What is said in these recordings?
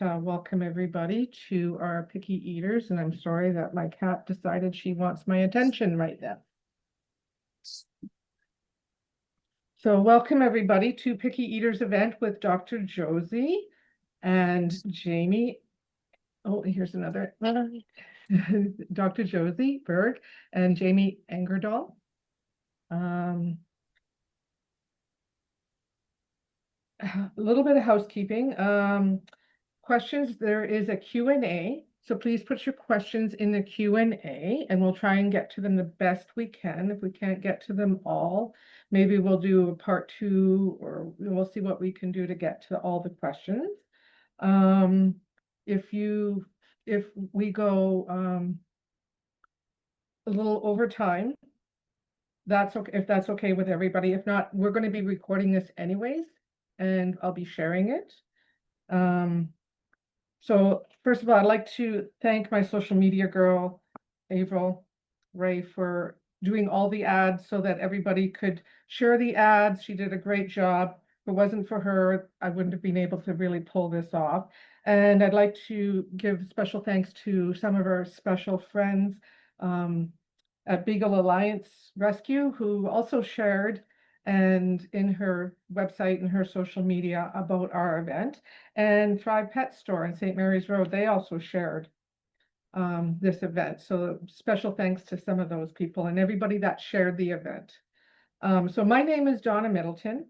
welcome everybody to our picky eaters, and I'm sorry that my cat decided she wants my attention right now. So welcome everybody to Picky Eaters event with Dr. Josie and Jamie. Oh, here's another. Dr. Josie Beug and Jamie Engerdahl. A little bit of housekeeping. Questions, there is a Q&A, so please put your questions in the Q&A and we'll try and get to them the best we can. If we can't get to them all, maybe we'll do a part 2, or we'll see what we can do to get to all the questions. If we go a little over time, that's okay, if that's okay with everybody. If not, we're going to be recording this anyways, and I'll be sharing it. So first of all, I'd like to thank my social media girl, April Ray, for doing all the ads so that everybody could share the ads. She did a great job. If it wasn't for her, I wouldn't have been able to really pull this off. And I'd like to give special thanks to some of our special friends at Beagle Alliance Rescue, who also shared and in her website and her social media about our event, and Thrive Pet Store in St. Mary's Road. They also shared this event. So special thanks to some of those people and everybody that shared the event. So my name is Donna Middleton.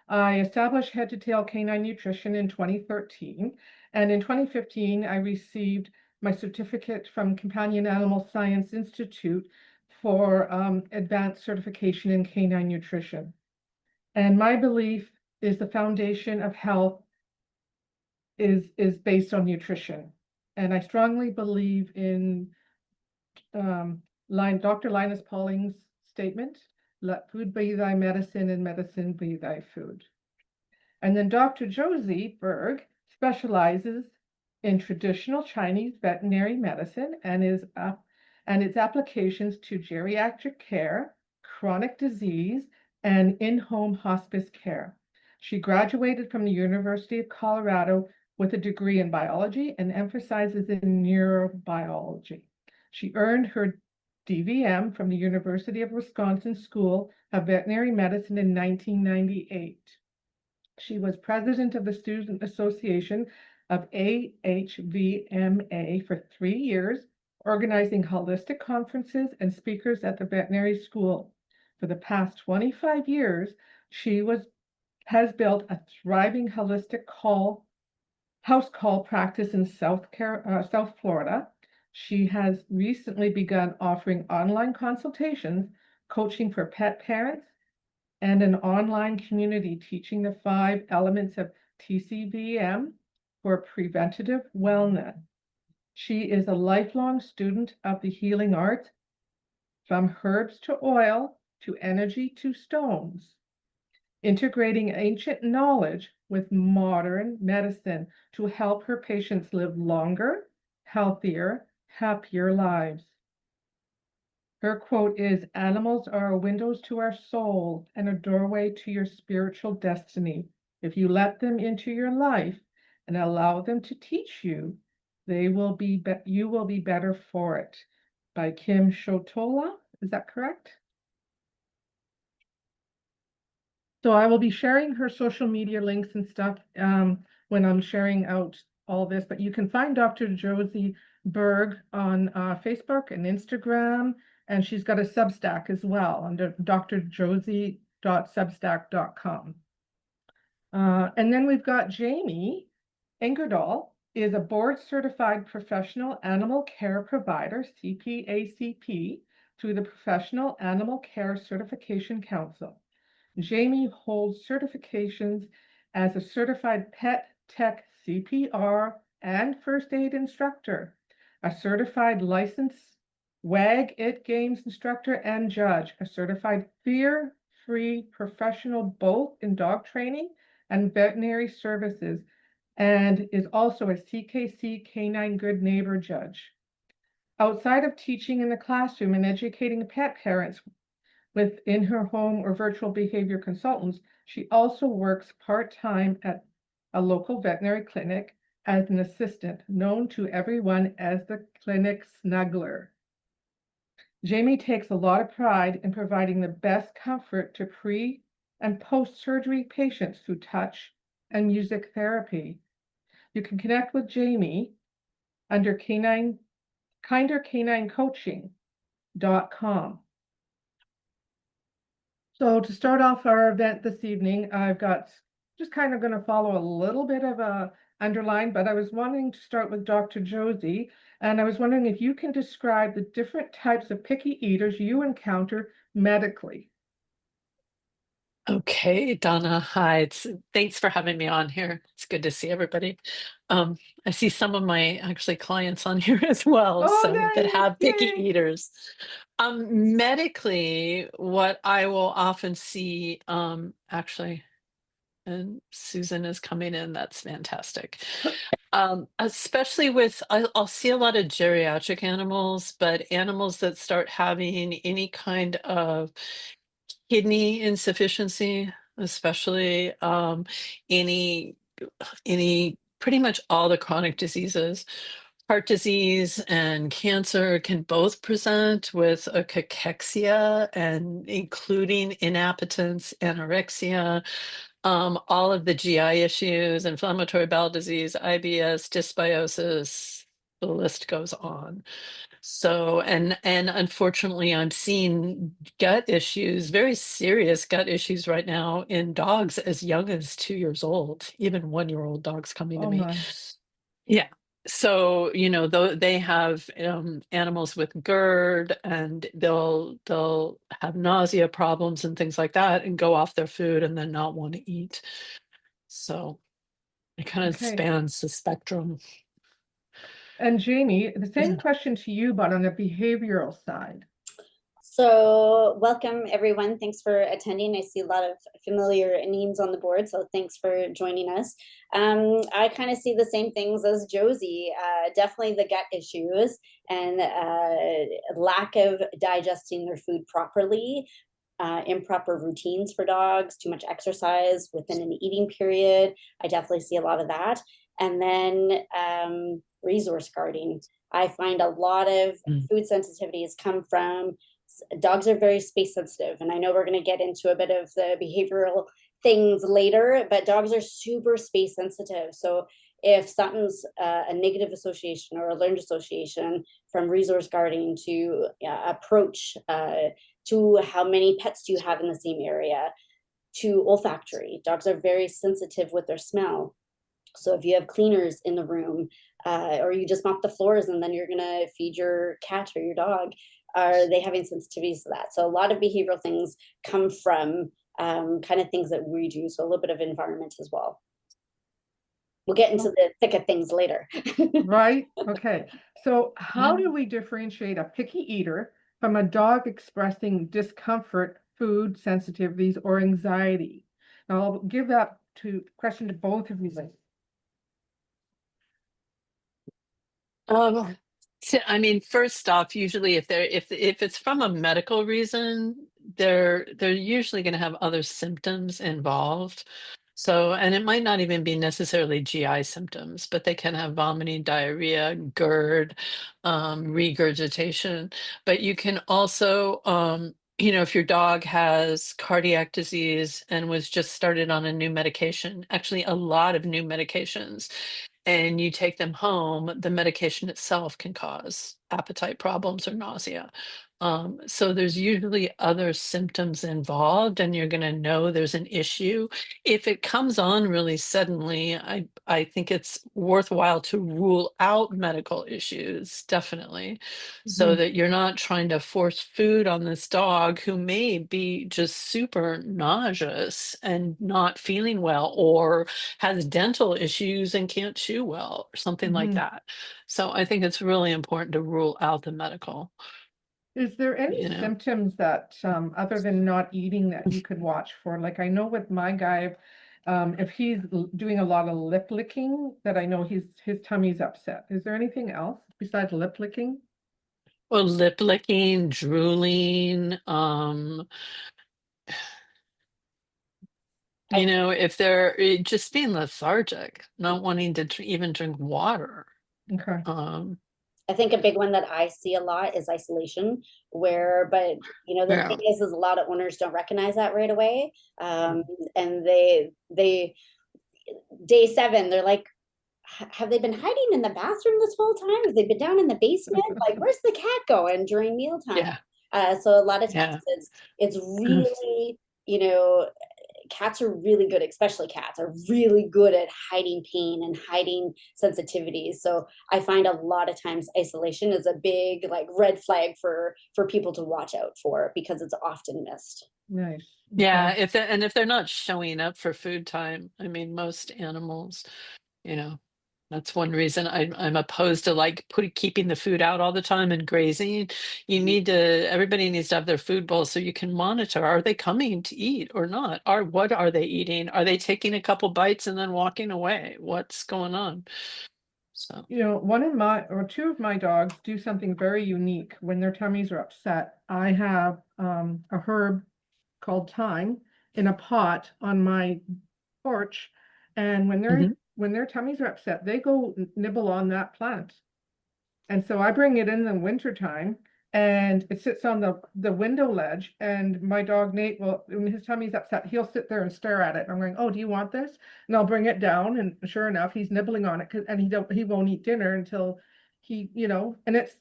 I established Head to Tail Canine Nutrition in 2013, and in 2015 I received my certificate from Companion Animal Science Institute for advanced certification in canine nutrition. And my belief is the foundation of health is based on nutrition. And I strongly believe in Dr. Linus Pauling's statement, let food be thy medicine and medicine be thy food. And then Dr. Josie Beug specializes in traditional Chinese veterinary medicine and its applications to geriatric care, chronic disease, and in-home hospice care. She graduated from the University of Colorado with a degree in biology and emphasizes in neurobiology. She earned her DVM from the University of Wisconsin School of Veterinary Medicine in 1998. She was president of the Student Association of AHVMA for 3 years, organizing holistic conferences and speakers at the veterinary school. For the past 25 years, she has built a thriving holistic house call practice in South Florida. She has recently begun offering online consultations, coaching for pet parents, and an online community teaching the 5 elements of TCVM for preventative wellness. She is a lifelong student of the healing arts, from herbs to oil, to energy to stones, integrating ancient knowledge with modern medicine to help her patients live longer, healthier, happier lives. Her quote is, "Animals are windows to our soul and a doorway to your spiritual destiny. If you let them into your life and allow them to teach you, you will be better for it." By Kim Shotola. Is that correct? So I will be sharing her social media links and stuff when I'm sharing out all this, but you can find Dr. Josie Beug on Facebook and Instagram, and she's got a Substack as well under drjosie.substack.com. And then we've got Jamie Engerdahl, is a board certified professional animal care provider, CPACP, through the Professional Animal Care Certification Council. Jamie holds certifications as a certified pet tech CPR and first aid instructor, a certified licensed WAG It Games instructor and judge, a certified fear-free professional both in dog training and veterinary services, and is also a CKC Canine Good Neighbor judge. Outside of teaching in the classroom and educating pet parents within her home or virtual behavior consultants, she also works part-time at a local veterinary clinic as an assistant, known to everyone as the clinic snuggler. Jamie takes a lot of pride in providing the best comfort to pre and post-surgery patients through touch and music therapy. You can connect with Jamie under kindercaninecoaching.com. So to start off our event this evening, I've got just kind of going to follow a little bit of a underline, but I was wanting to start with Dr. Josie, and I was wondering if you can describe the different types of picky eaters you encounter medically. Okay, Donna, hi. Thanks for having me on here. It's good to see everybody. I see some of my actually clients on here as well, Oh, so that nice! have picky Yay! eaters. Medically, what I will often see, actually, and Susan is coming in. That's fantastic. Especially I'll see a lot of geriatric animals, but animals that start having any kind of kidney insufficiency, especially, any any pretty much all the chronic diseases. Heart disease and cancer can both present with a cachexia and including inappetence, anorexia, all of the GI issues, inflammatory bowel disease, IBS, dysbiosis, the list goes on. So, and unfortunately, I'm seeing gut issues, very serious gut issues right now in dogs as young as 2 years old, even 1-year-old dogs coming to Oh me. my. Yeah. So, though they have animals with GERD and they'll have nausea problems and things like that and go off their food and then not want to eat. So it kind of Okay. spans the spectrum. And Jamie, the same question to you, but on the behavioral side. So, welcome everyone. Thanks for attending. I see a lot of familiar names on the board, so thanks for joining us. I kind of see the same things as Josie. Definitely the gut issues and lack of digesting their food properly, improper routines for dogs, too much exercise within an eating period. I definitely see a lot of that. And then resource guarding. I find a lot of Mm. food sensitivities come from dogs are very space sensitive, and I know we're going to get into a bit of the behavioral things later, but dogs are super space sensitive. So if something's a negative association or a learned association, from resource guarding to approach to how many pets do you have in the same area, to olfactory, dogs are very sensitive with their smell. So if you have cleaners in the room, or you just mop the floors and then you're gonna feed your cat or your dog, are they having sensitivities to that? So a lot of behavioral things come from kind of things that we do. So a little bit of environment as well. We'll get into the thick of things later. Right? Okay. So how do we differentiate a picky eater from a dog expressing discomfort, food sensitivities, or anxiety? Now I'll give that question to both of you. Um, I mean, first off, usually if it's from a medical reason, they're usually going to have other symptoms involved. So, and it might not even be necessarily GI symptoms, but they can have vomiting, diarrhea, GERD, regurgitation. But you can also, if your dog has cardiac disease and was just started on a new medication, actually a lot of new medications, and you take them home, the medication itself can cause appetite problems or nausea. So there's usually other symptoms involved, and you're going to know there's an issue. If it comes on really suddenly, I think it's worthwhile to rule out medical issues, definitely, so Mhm. that you're not trying to force food on this dog who may be just super nauseous and not feeling well, or has dental issues and can't chew well, or something like Mhm. that. So I think it's really important to rule out the medical, Is there any you know. symptoms that, other than not eating, that you could watch for? Like I know with my guy, if he's doing a lot of lip licking, that I know his tummy's upset. Is there anything else besides lip licking? Or lip licking, drooling, You know, if they're just being lethargic, not wanting to even drink water. Okay. I think a big one that I see a lot is isolation, but you know, the Yeah. thing is a lot of owners don't recognize that right away. And they day 7, they're like, have they been hiding in the bathroom this whole time? Have they been down in the basement? Like, where's the cat going during mealtime? Yeah. So a lot of Yeah. times it's really, you know, cats are really good, especially cats are really good at hiding pain and hiding sensitivities. So I find a lot of times isolation is a big like red flag for people to watch out for because it's often missed. Nice. Yeah, Okay. if they're not showing up for food time, I mean, most animals, you know, that's one reason I'm opposed to like keeping the food out all the time and grazing. Everybody needs to have their food bowl so you can monitor, are they coming to eat or not? What are they eating? Are they taking a couple bites and then walking away? What's going on? So, You know, two of my dogs do something very unique when their tummies are upset. I have a herb called thyme in a pot on my porch, and mhm. when their tummies are upset, they go nibble on that plant. And so I bring it in the wintertime and it sits on the window ledge. And my dog Nate will, when his tummy's upset, he'll sit there and stare at it. I'm going, oh, do you want this? And I'll bring it down. And sure enough, he's nibbling on it and he won't eat dinner until and it's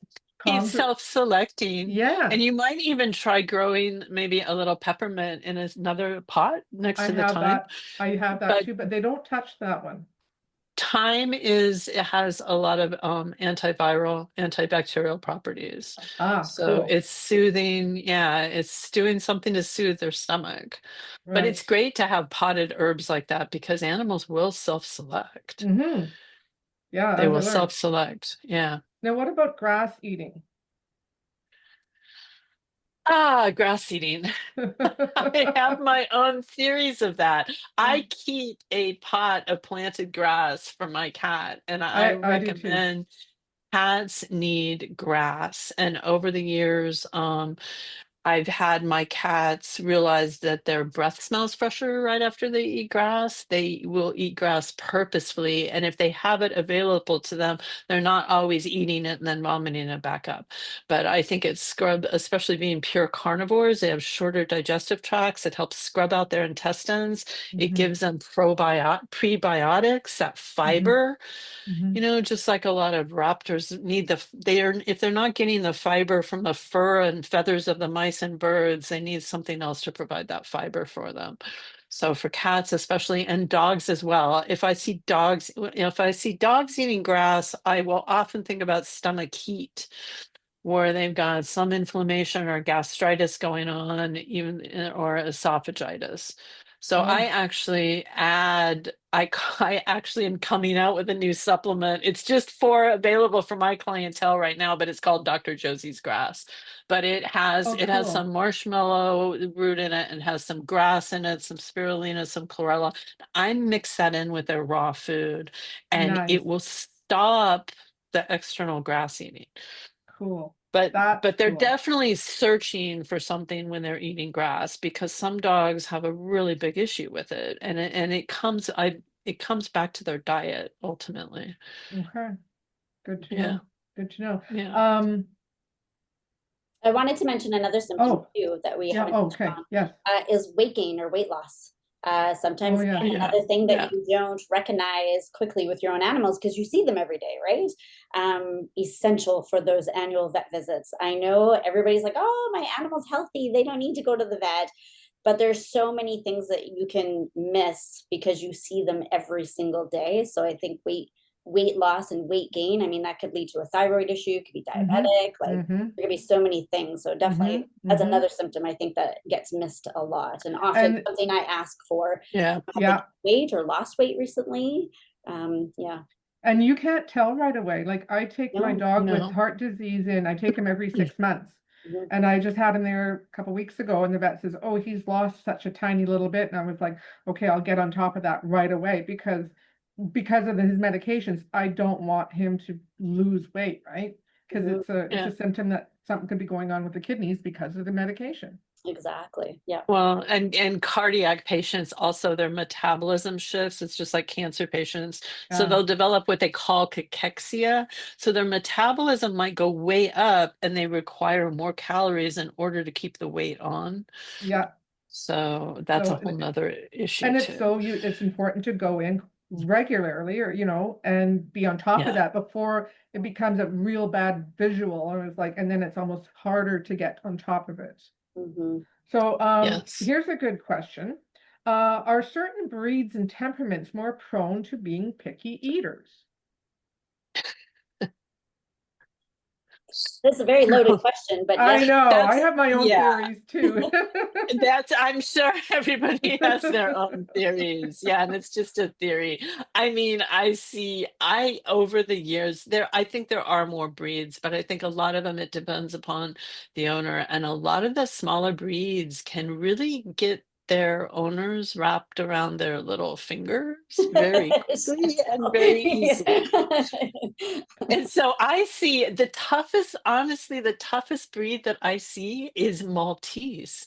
He's calms it. self-selecting, Yeah, and you might even try growing maybe a little peppermint in another pot next I to the have thyme. that. I have that But too, but they don't touch that one. thyme it has a lot of antiviral, antibacterial properties. Ah, So cool. it's soothing. Yeah, it's doing something to soothe their stomach. But Right. it's great to have potted herbs like that because animals will self-select. Mm-hmm. Yeah, They as I will learned. self-select. Yeah. Now, what about grass eating? Ah, grass eating. I have my own theories of that. I keep a pot of planted grass for my cat, and I I do too. recommend cats need grass. And over the years, I've had my cats realize that their breath smells fresher right after they eat grass. They will eat grass purposefully, and if they have it available to them, they're not always eating it and then vomiting it back up. But I think it's scrub, especially being pure carnivores, they have shorter digestive tracts. It helps scrub out their intestines. It Mm-hmm. gives them prebiotics, that Mm-hmm. fiber. Mm-hmm. Just like a lot of raptors need if they're not getting the fiber from the fur and feathers of the mice and birds, they need something else to provide that fiber for them. So for cats especially, and dogs as well, if I see dogs eating grass, I will often think about stomach heat, where they've got some inflammation or gastritis going on, even or esophagitis. So I Oh, actually I actually am coming out with a new supplement. It's just for available for my clientele right now, but it's called Dr. Josie's Grass. But oh, it has cool. some marshmallow root in it and has some grass in it, some spirulina, some chlorella. I mix that in with their raw food, and Nice. it will stop the external grass eating. Cool. But That's they're cool. definitely searching for something when they're eating grass because some dogs have a really big issue with it, and it comes back to their diet ultimately. Okay. Good to Yeah, know. Good to know. yeah. Um, I wanted to mention another symptom oh, too that we yeah, haven't oh, touched okay. on, Yes. is weight gain or weight loss. Oh, Sometimes yes. Yeah, another thing that yeah. you don't recognize quickly with your own animals because you see them every day, right? Essential for those annual vet visits. I know everybody's like, oh, my animal's healthy, they don't need to go to the vet. But there's so many things that you can miss because you see them every single day. So I think weight loss and weight gain, I mean, that could lead to a thyroid issue, it could be Mm-hmm. diabetic, like Mm-hmm. there could be so many things. So Mm-hmm. definitely that's Mm-hmm. another symptom I think that gets missed a lot and often And something I ask for. Yeah. Have they yeah, gained weight or lost weight recently? Yeah. and you can't tell right away. Like I take my No. dog with No. heart disease in, I take him every 6 months. Mhm. And I just had him there a couple weeks ago, and the vet says, oh, he's lost such a tiny little bit. And I was like, okay, I'll get on top of that right away because of his medications, I don't want him to lose weight, right? Because Mhm. it's a Yeah. symptom that something could be going on with the kidneys because of the medication. Exactly. Yeah. Well, and cardiac patients also, their metabolism shifts. It's just like cancer patients. So Yeah, they'll develop what they call cachexia. So their metabolism might go way up and they require more calories in order to keep the weight on. yeah. So that's a So, whole nother issue and it's too. so it's important to go in regularly, or and be on top of Yeah. that before it becomes a real bad visual, or it's like, and then it's almost harder to get on top of it. Hmm. So Yes. here's a good question. Are certain breeds and temperaments more prone to being picky eaters? This is a very loaded question, but I yes. know, I That's have my own yeah. theories too. That's I'm sure everybody has their own theories. Yeah, and it's just a theory. I mean, I over the years I think there are more breeds, but I think a lot of them it depends upon the owner, and a lot of the smaller breeds can really get their owners wrapped around their little fingers very quickly and very easily. And so I see the toughest, honestly, the toughest breed that I see is Maltese.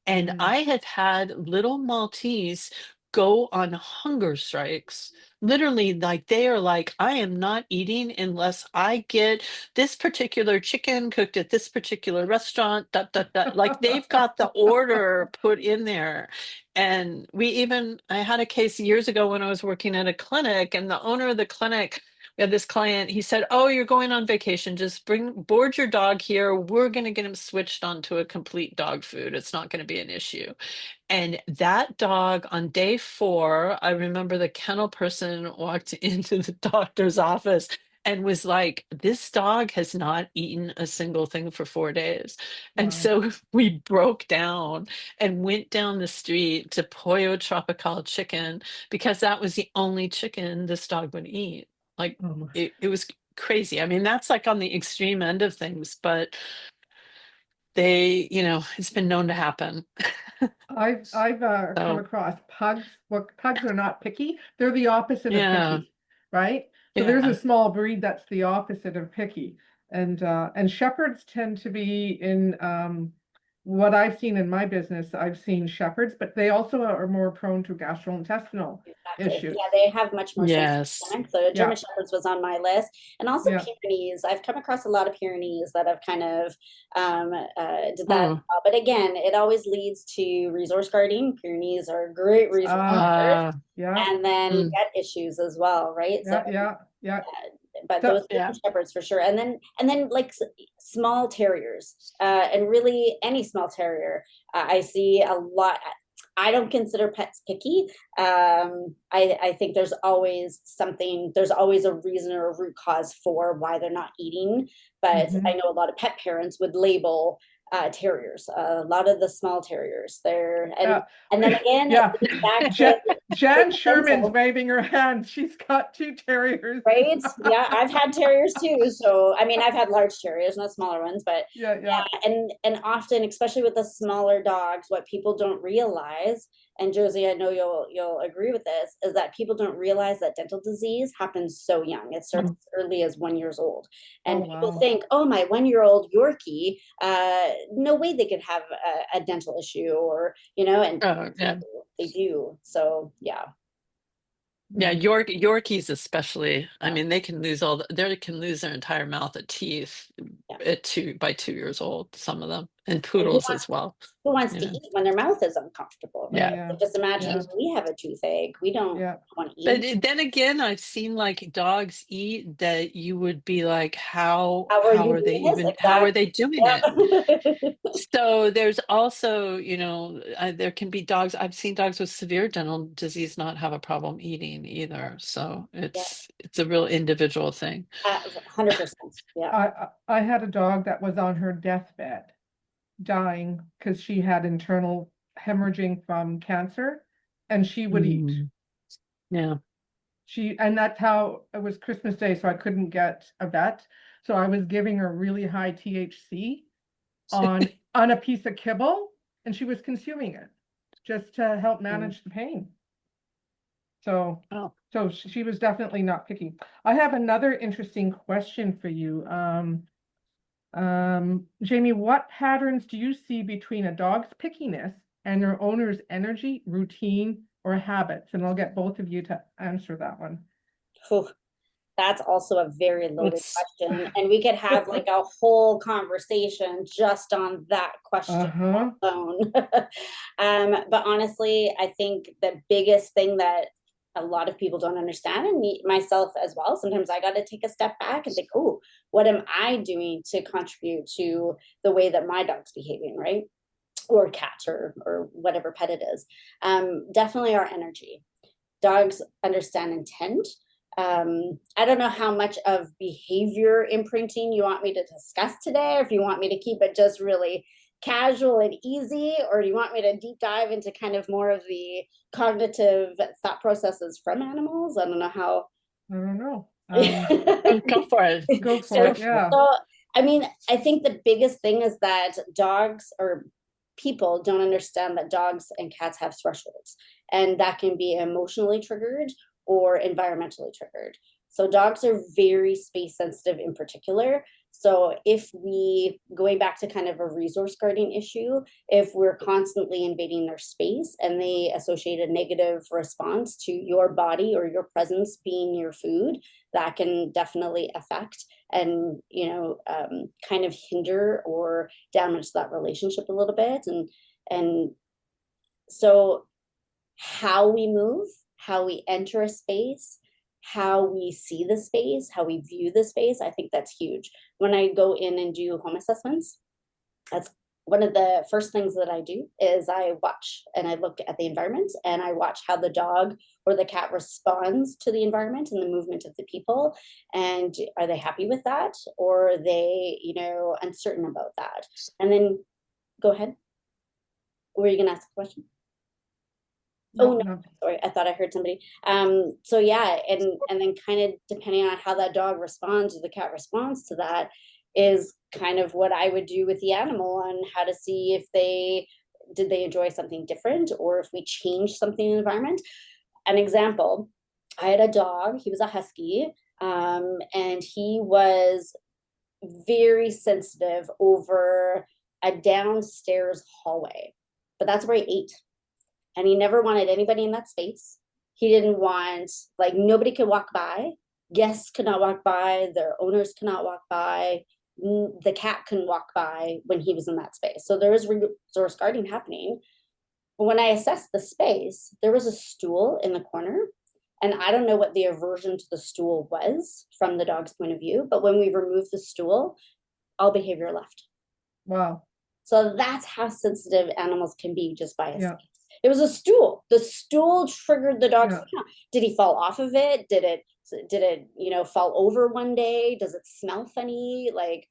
And Mm, I have had little Maltese go on hunger strikes. Literally, like they are like, I am not eating unless I get this particular chicken cooked at this particular restaurant. Dot, dot, dot. Like they've got the order put in there. And I had a case years ago when I was working at a clinic, and the owner of the clinic, we had this client, he said, oh, you're going on vacation, just board your dog here, we're going to get him switched onto a complete dog food, it's not going to be an issue. And that dog on day 4, I remember the kennel person walked into the doctor's office and was like, this dog has not eaten a single thing for 4 days. And wow. so we broke down and went down the street to Pollo Tropical chicken because that was the only chicken this dog would eat. Like Oh my. it was crazy. I mean, that's like on the extreme end of things, but it's been known to happen. I've come So across pugs. Well, pugs are not picky. They're the opposite of yeah, picky, right? So there's a yeah. small breed that's the opposite of picky, and shepherds tend to be in what I've seen in my business. I've seen shepherds, but they also are more prone to gastrointestinal Exactly. issues. Yeah, they have much more Yes. sensitive. So Yeah, German Shepherds was on my list, and also yeah. Pyrenees. I've come across a lot of Pyrenees that have kind of did that. Oh, But again, it always leads to resource guarding. Pyrenees are great resource Ah, guarders, yeah, and then mm, gut issues as well, right? So, yeah, yeah, yeah. but So those yeah. German Shepherds for sure, and then like small terriers, and really any small terrier. I see a lot. I don't consider pets picky. I think there's always something, there's always a reason or a root cause for why they're not eating. But I mhm. know a lot of pet parents would label terriers, a lot of the small terriers there. Yeah, And then again, it yeah. leads back to Jan the Sherman's dental. waving her hand. She's got 2 terriers. Right? Yeah, I've had terriers too. So I mean, I've had large terriers, not smaller ones, but Yeah, yeah. and often, especially with the smaller dogs, what people don't realize, and Josie, I know you'll agree with this, is that people don't realize that dental disease happens so young. It starts Mm. as early as 1 years old, Oh, and people wow. think, oh, my 1-year-old Yorkie, no way they could have a dental issue, or and Oh, yeah. they do. So yeah, Yeah, Mm, Yorkies especially. I yeah, mean, they can lose their entire mouth of teeth yeah. at 2 old, some of them, and And who poodles as well. who wants You to know. eat when their mouth is uncomfortable, yeah, right? Yeah. So yeah, just imagine yeah, we have a toothache. We don't yeah. want to But eat. then again, I've seen like dogs eat that you would be like, How are you doing this? how are Exactly. they doing it? Yep. So there's also, there can be dogs. I've seen dogs with severe dental disease not have a problem eating either. So Yeah, it's a real individual thing. 100%. Yeah, I had a dog that was on her deathbed, dying because she had internal hemorrhaging from cancer, and she would eat. Mm, yeah. And that's how it was Christmas Day, so I couldn't get a vet. So I was giving her really high THC on a piece of kibble, and she was consuming it just to help Mm. manage the pain. So Oh, she was definitely not picky. I have another interesting question for you. Jamie, what patterns do you see between a dog's pickiness and their owner's energy, routine, or habits? And I'll get both of you to answer that one. Phew, that's also a very loaded It's question. And we could have like a whole conversation just on that question alone. But honestly, I think the biggest thing that a lot of people don't understand, and me myself as well, sometimes I got to take a step back and think, oh, what am I doing to contribute to the way that my dog's behaving, right? Or cat or whatever pet it is. Definitely our energy. Dogs understand intent. I don't know how much of behavior imprinting you want me to discuss today, or if you want me to keep it just really casual and easy, or do you want me to deep dive into kind of more of the cognitive thought processes from animals? I don't know how. I don't know. go for it. Go for So, it. Yeah. so, I mean, I think the biggest thing is that dogs or people don't understand that dogs and cats have thresholds, and that can be emotionally triggered or environmentally triggered. So dogs are very space sensitive in particular. So if we, going back to kind of a resource guarding issue, if we're constantly invading their space and they associate a negative response to your body or your presence being your food, that can definitely affect and kind of hinder or damage that relationship a little bit. And so how we move, how we enter a space, how we see the space, how we view the space, I think that's huge. When I go in and do home assessments, that's one of the first things that I do is I watch and I look at the environment and I watch how the dog or the cat responds to the environment and the movement of the people. And are they happy with that? Or are they, uncertain about that? And then go ahead. Were you gonna ask a question? Oh no, sorry, I thought I heard somebody. So yeah, and then kind of depending on how that dog responds or the cat responds to that is kind of what I would do with the animal on how to see if did they enjoy something different or if we change something in the environment. An example, I had a dog, he was a husky, and he was very sensitive over a downstairs hallway, but that's where he ate. And he never wanted anybody in that space. He didn't want, like, nobody could walk by. Guests could not walk by. Their owners could not walk by. The cat couldn't walk by when he was in that space. So there was resource guarding happening. But when I assessed the space, there was a stool in the corner. And I don't know what the aversion to the stool was from the dog's point of view. But when we removed the stool, all behavior left. Wow. So that's how sensitive animals can be just by a Yeah. space. It was a stool. The stool triggered the dog's. Yeah. Did he fall off of it? Did it fall over one day? Does it smell funny? Like,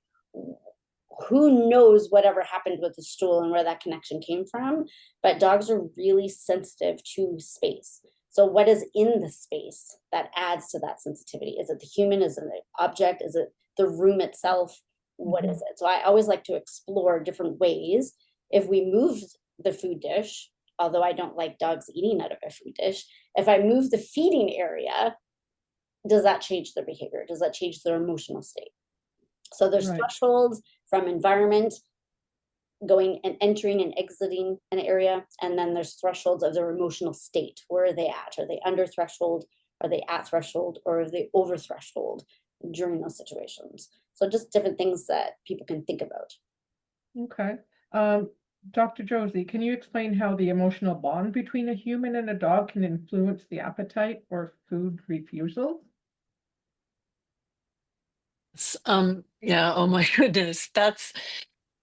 who knows whatever happened with the stool and where that connection came from? But dogs are really sensitive to space. So what is in the space that adds to that sensitivity? Is it the human? Is it the object? Is it the room itself? What is it? So I always like to explore different ways. If we move the food dish, although I don't like dogs eating out of a food dish, if I move the feeding area, does that change their behavior? Does that change their emotional state? So there's thresholds from environment, going and entering and exiting an area, and then there's thresholds of their emotional state. Where are they at? Are they under threshold? Are they at threshold? Or are they over threshold during those situations? So just different things that people can think about. Okay. Dr. Josie, can you explain how the emotional bond between a human and a dog can influence the appetite or food refusal? Yeah, oh my goodness.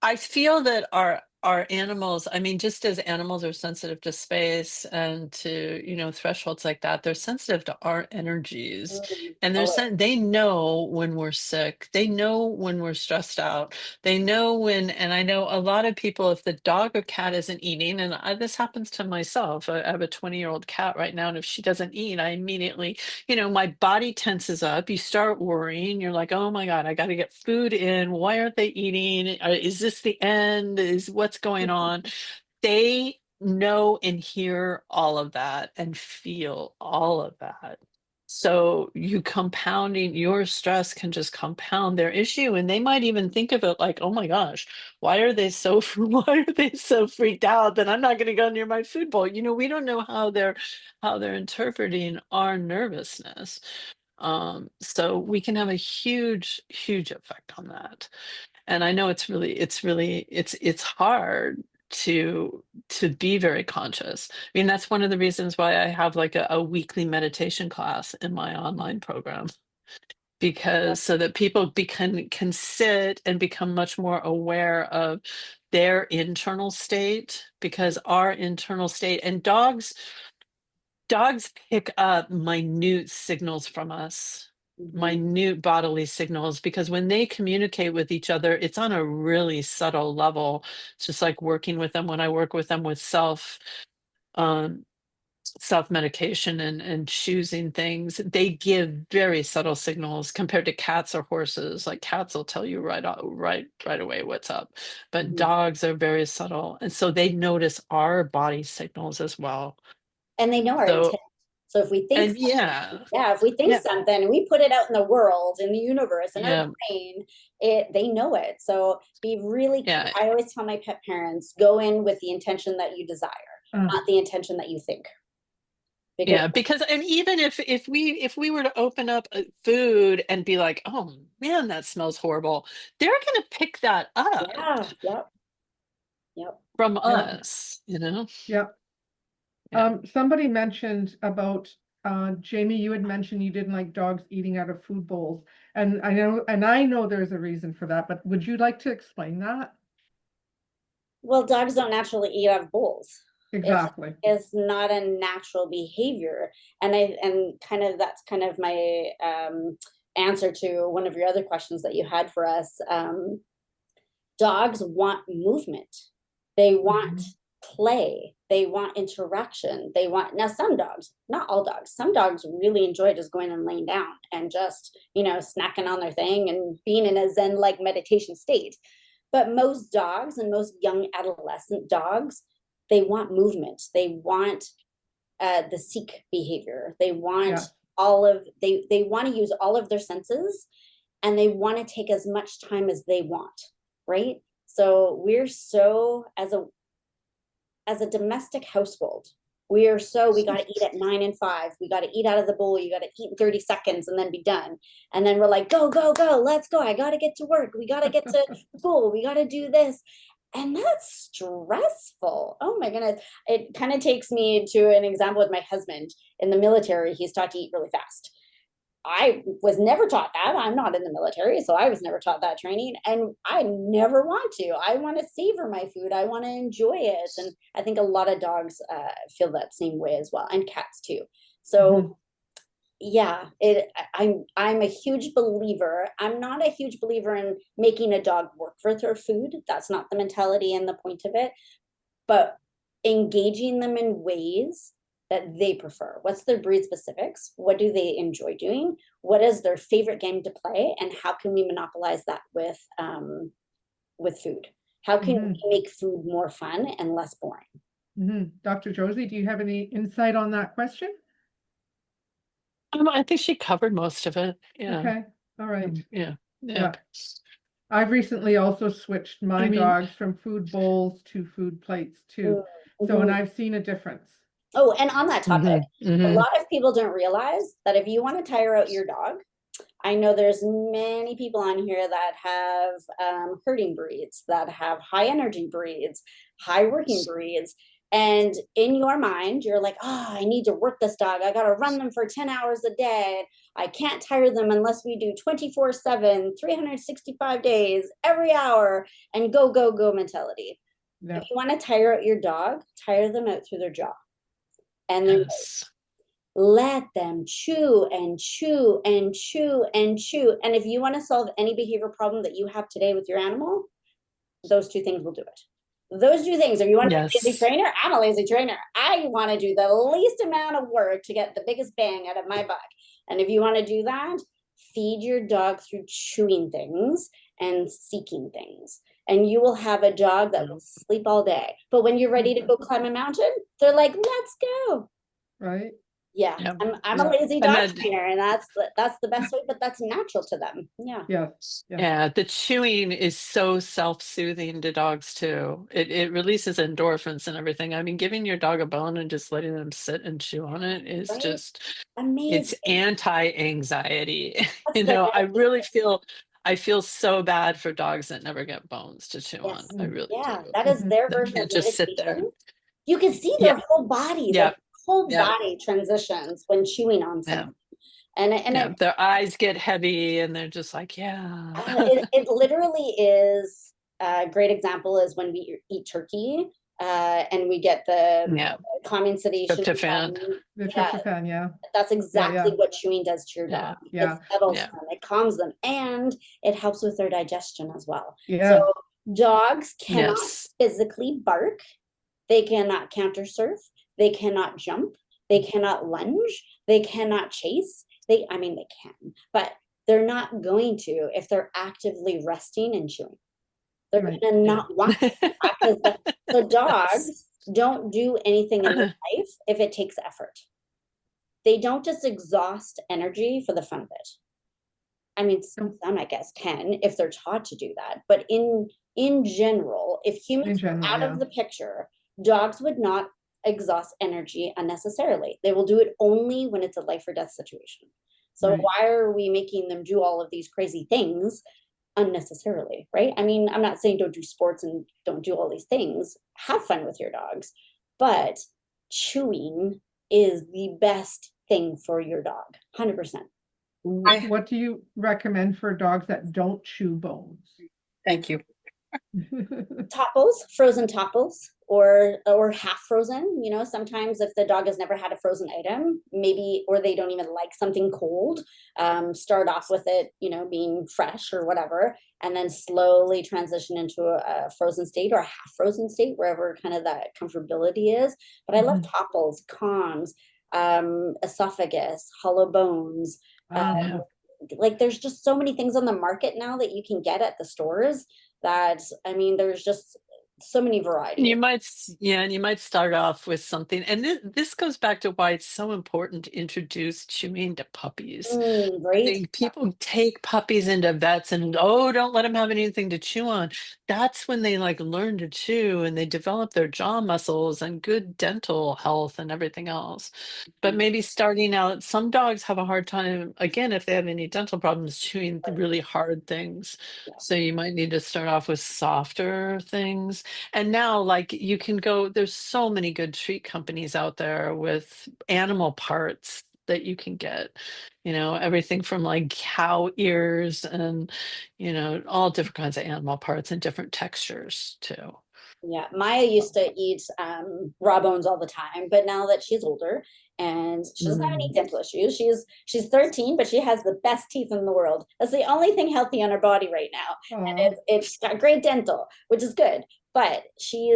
I feel that our animals, I mean, just as animals are sensitive to space and to, thresholds like that, they're sensitive to our energies. And they know when we're sick. They know when we're stressed out. They know when, and I know a lot of people, if the dog or cat isn't eating, and this happens to myself. I have a 20-year-old cat right now, and if she doesn't eat, I immediately, my body tenses up. You start worrying. You're like, oh my God, I got to get food in. Why aren't they eating? Is this the end? Is what's going on? They know and hear all of that and feel all of that. So your stress can just compound their issue, and they might even think of it like, oh my gosh, why are they so why are they so freaked out that I'm not going to go near my food bowl? We don't know how they're interpreting our nervousness. So we can have a huge, huge effect on that. And I know it's hard to be very conscious. I mean, that's one of the reasons why I have like a weekly meditation class in my online program, because so that people can sit and become much more aware of their internal state, because our internal state, and dogs pick up minute signals from us, minute bodily signals, because when they communicate with each other, it's on a really subtle level. It's just like working with them. When I work with them with um, self-medication and choosing things, they give very subtle signals compared to cats or horses. Like cats will tell you right away what's up, but dogs are very subtle, and so they notice our body signals as well. And they know our So, intent. So if we think and yeah, yeah, if we think yeah, something and we put it out in the world, in the universe, in our yeah, brain, they know it. So be really, yeah. I always tell my pet parents, go in with the intention that you desire, Uh, not the intention that you think. Because Yeah, because and even if we were to open up food and be like, "Oh man, that smells horrible," they're gonna pick that up yeah, yep, yep. from yeah, us, you know? yeah. Yeah. Somebody mentioned about Jamie, you had mentioned you didn't like dogs eating out of food bowls. And I know there's a reason for that, but would you like to explain that? Well, dogs don't naturally eat out of bowls. Exactly. It's not a natural behavior. And kind of that's kind of my answer to one of your other questions that you had for us. Dogs want movement. They want play. They want interaction. They want, now some dogs, not all dogs, some dogs really enjoy just going and laying down and just, snacking on their thing and being in a Zen like meditation state. But most dogs and most young adolescent dogs, they want movement. They want the seek behavior. They want Yes. they want to use all of their senses, and they want to take as much time as they want, right? So we're so, as a domestic household, we got to eat at 9 and 5. We got to eat out of the bowl. You got to eat in 30 seconds and then be done. And then we're like, go, go, go, let's go. I got to get to work. We got to get to school. We got to do this. And that's stressful. Oh my goodness. It kind of takes me to an example with my husband in the military. He's taught to eat really fast. I was never taught that. I'm not in the military, so I was never taught that training. And I never want to. I want to savor my food. I want to enjoy it. And I think a lot of dogs feel that same way as well, and cats too. So yeah, I'm a huge believer. I'm not a huge believer in making a dog work for their food. That's not the mentality and the point of it. But engaging them in ways that they prefer. What's their breed specifics? What do they enjoy doing? What is their favorite game to play? And how can we monopolize that with food? How can we make food more fun and less boring? Dr. Josie, do you have any insight on that question? I think she covered most of it. Yeah. Okay. All right. Yeah. Yeah. I've recently also switched my I mean, dogs from food bowls to food plates too. So, and I've seen a difference. Oh, and on that topic, a mhm. lot of people don't realize that if you want to tire out your dog, I know there's many people on here that have herding breeds, that have high energy breeds, high working breeds. And in your mind, you're like, oh, I need to work this dog. I got to run them for 10 hours a day. I can't tire them unless we do 24/7, 365 days, every hour, and go, go, go mentality. Yeah. If you want to tire out your dog, tire them out through their jaw. And then Yes. let them chew and chew and chew and chew. And if you want to solve any behavior problem that you have today with your animal, those two things will do it. Those two things. If you want to be a lazy Yes. trainer, I'm a lazy trainer. I want to do the least amount of work to get the biggest bang out of my buck. And if you want to do that, feed your dog through chewing things and seeking things. And you will have a dog that will sleep all day. But when you're ready to go climb a mountain, they're like, let's go. Right. Yeah, Yeah. I'm a Yeah. lazy And dog then- trainer, and that's the best way, but that's natural to them. Yeah. Yes. Yeah. Yeah, the chewing is so self-soothing to dogs too. It releases endorphins and everything. I mean, giving your dog a bone and just letting them sit and chew on it is Right? just, it's Amazing. anti-anxiety. That's You the know, very I feel so bad for dogs that never get bones to chew on. yes. I really Yeah, do. that is Mhm. their That version of can't just sit there. meditation. You can see Yeah, their whole body, yeah, whole yeah, body transitions when chewing on yeah, something. And yeah. Their eyes get heavy and they're just like, yeah. it literally is a great example is when we eat turkey and we get the Yeah, calming sedation. tryptophan. The Yeah, tryptophan, yeah. that's exactly yeah. what chewing does to your Yeah, dog. Yeah. It settles yeah, them, it calms them, and it helps with their digestion as well. Yeah. So dogs cannot yes. physically bark, they cannot counter surf, they cannot jump, they cannot lunge, they cannot chase. I mean, they can, but they're not going to if they're actively resting and chewing. They're Right. gonna Yeah. not want to because so dogs don't do anything in their life if it takes effort. They don't just exhaust energy for the fun of it. I mean, some I guess can if they're taught to do that, but in general, if In humans were general, out yeah. of the picture, dogs would not exhaust energy unnecessarily. They will do it only when it's a life or death situation. So Right. why are we making them do all of these crazy things unnecessarily, right? I mean, I'm not saying don't do sports and don't do all these things. Have fun with your dogs, but chewing is the best thing for your dog, 100%. What do you recommend for dogs that don't chew bones? Thank you. Topples, frozen topples, or half frozen. You know, sometimes if the dog has never had a frozen item, maybe, or they don't even like something cold, start off with it, you know, being fresh or whatever, and then slowly transition into a frozen state or a half frozen state, wherever kind of that comfortability is. But I love Mhm. topples, calms, esophagus, hollow bones. Yeah. Like there's just so many things on the market now that you can get at the stores that, I mean, there's just so many varieties. And you might start off with something, and this goes back to why it's so important to introduce chewing to puppies. I Right? think people take puppies into vets and, oh, don't let them have anything to chew on. That's when they like learn to chew and they develop their jaw muscles and good dental health and everything else. But maybe starting out, some dogs have a hard time, again, if they have any dental problems, chewing the really hard things. Yeah. So you might need to start off with softer things. And now, like, you can go, there's so many good treat companies out there with animal parts that you can get, you know, everything from like cow ears and, you know, all different kinds of animal parts and different textures too. Yeah, Maya used to eat raw bones all the time, but now that she's older and she doesn't have any dental issues, she's 13, but she has the best teeth in the world. That's the only thing healthy on her body right now, and Aw. it's got great dental, which is good. But she